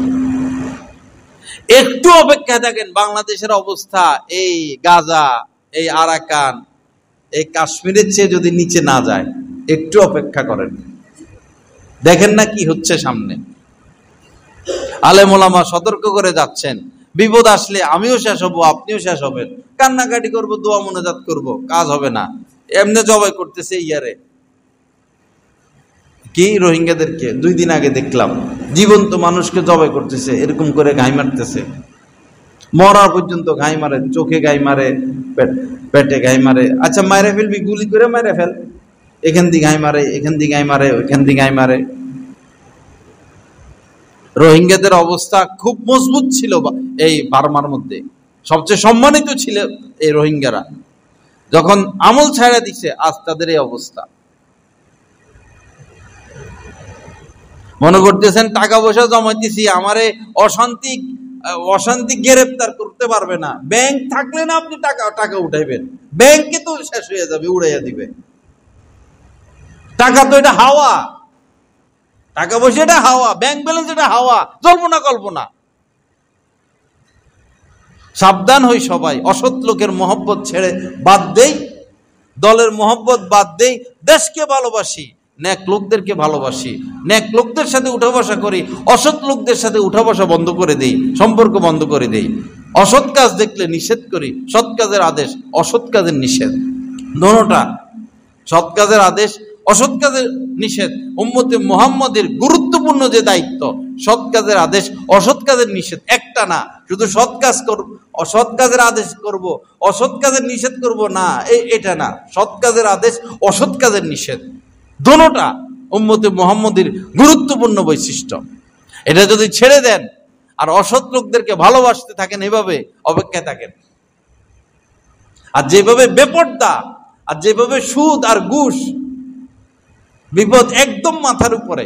একটু অপেক্ষা থাকেন, বাংলাদেশের অবস্থা এই গাজা, এই আরাকান, এই কাশ্মীরের চেয়ে যদি নিচে না যায়, একটু অপেক্ষা করেন, দেখেন না কি হচ্ছে সামনে। আলেম ওলামা সতর্ক করে যাচ্ছেন, বিপদ আসলে আমিও শেষ হব, আপনিও শেষ হবেন। কান্নাকাটি করব, দোয়া মোনাজাত করব, কাজ হবে না। এমনি জবাই করতেছে ইয়ারে কি রোহিঙ্গাদেরকে 2 দিন আগে দেখলাম, জীবন্ত মানুষকে জবাই করতেছে, এরকম করে ঘাই মারতেছে। মরার পর্যন্ত ঘাই মারে, চোখে ঘাই মারে, পেটে ঘাই মারে। আচ্ছা মারে ফেলবি, গুলি করে মারে ফেল। এখান দিয়ে ঘাই মারে, এখান দিয়ে ঘাই মারে, ওইখান দিয়ে ঘাই মারে। রোহিঙ্গাদের অবস্থা খুব মজবুত ছিল এই বার্মার মধ্যে, সবচেয়ে সম্মানিত ছিল এই রোহিঙ্গারা। যখন আমল ছাড়া দিছে, আজ তাদের এই অবস্থা। মনে করতেছেন টাকা পয়সা জমাইতেছি, আমারে অশান্তি গ্রেফতার করতে পারবে না। ব্যাংক থাকলে না আপনি টাকা উঠাইবেন, ব্যাংকে তো শেষ হয়ে যাবে, উড়াইয়া দিবে। টাকা তো এটা হাওয়া, টাকা পয়সা এটা হাওয়া, ব্যাংক ব্যালেন্স এটা হাওয়া, জল্পনা কল্পনা। সাবধান হই সবাই, অসৎ লোকের মহব্বত ছেড়ে বাদ দেই, দলের মহব্বত বাদ দেই, দেশকে ভালোবাসি, নেক লোকদেরকে ভালোবাসি, নেক লোকদের সাথে উঠা বসা করি, অসৎ লোকদের সাথে উঠা বসা বন্ধ করে দেই, সম্পর্ক বন্ধ করে দেই। অসৎ কাজ দেখলে নিষেধ করি, সৎ কাজের আদেশ, অসৎ কাজের নিষেধ, দোনোটা। সৎ কাজের আদেশ, অসৎ কাজের নিষেধ উম্মতে মুহাম্মাদের গুরুত্বপূর্ণ যে দায়িত্ব। সৎ কাজের আদেশ, অসৎ কাজের নিষেধ, একটা না। শুধু সৎ কাজ করব, অসৎ কাজের আদেশ করব, অসৎ কাজের নিষেধ করব না, এটা না। সৎ কাজের আদেশ, অসৎ কাজের নিষেধ, দোনোটা উম্মতে মুহাম্মাদের গুরুত্বপূর্ণ বৈশিষ্ট্য। এটা যদি ছেড়ে দেন আর অসৎ লোকদেরকে ভালোবাসতে থাকেন, এভাবে অপেক্ষায় থাকেন, আর যেভাবে বেপরদা, আর যেভাবে সুদ আর ঘুষ, বিপদ একদম মাথার উপরে,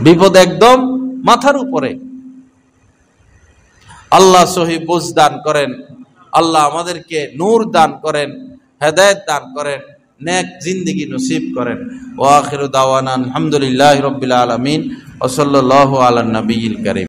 বিপদ একদম মাথার উপরে। আল্লাহ সহি বুঝ দান করেন, আল্লাহ আমাদেরকে নূর দান করেন, হেদায়েত দান করেন, নেক জিন্দেগি নসিব করেন। ওয়া আখিরু দাওয়ানা আলহামদুলিল্লাহি রাব্বিল আলামিন ওয়া সাল্লাল্লাহু আলা নবিয়িল কারীম।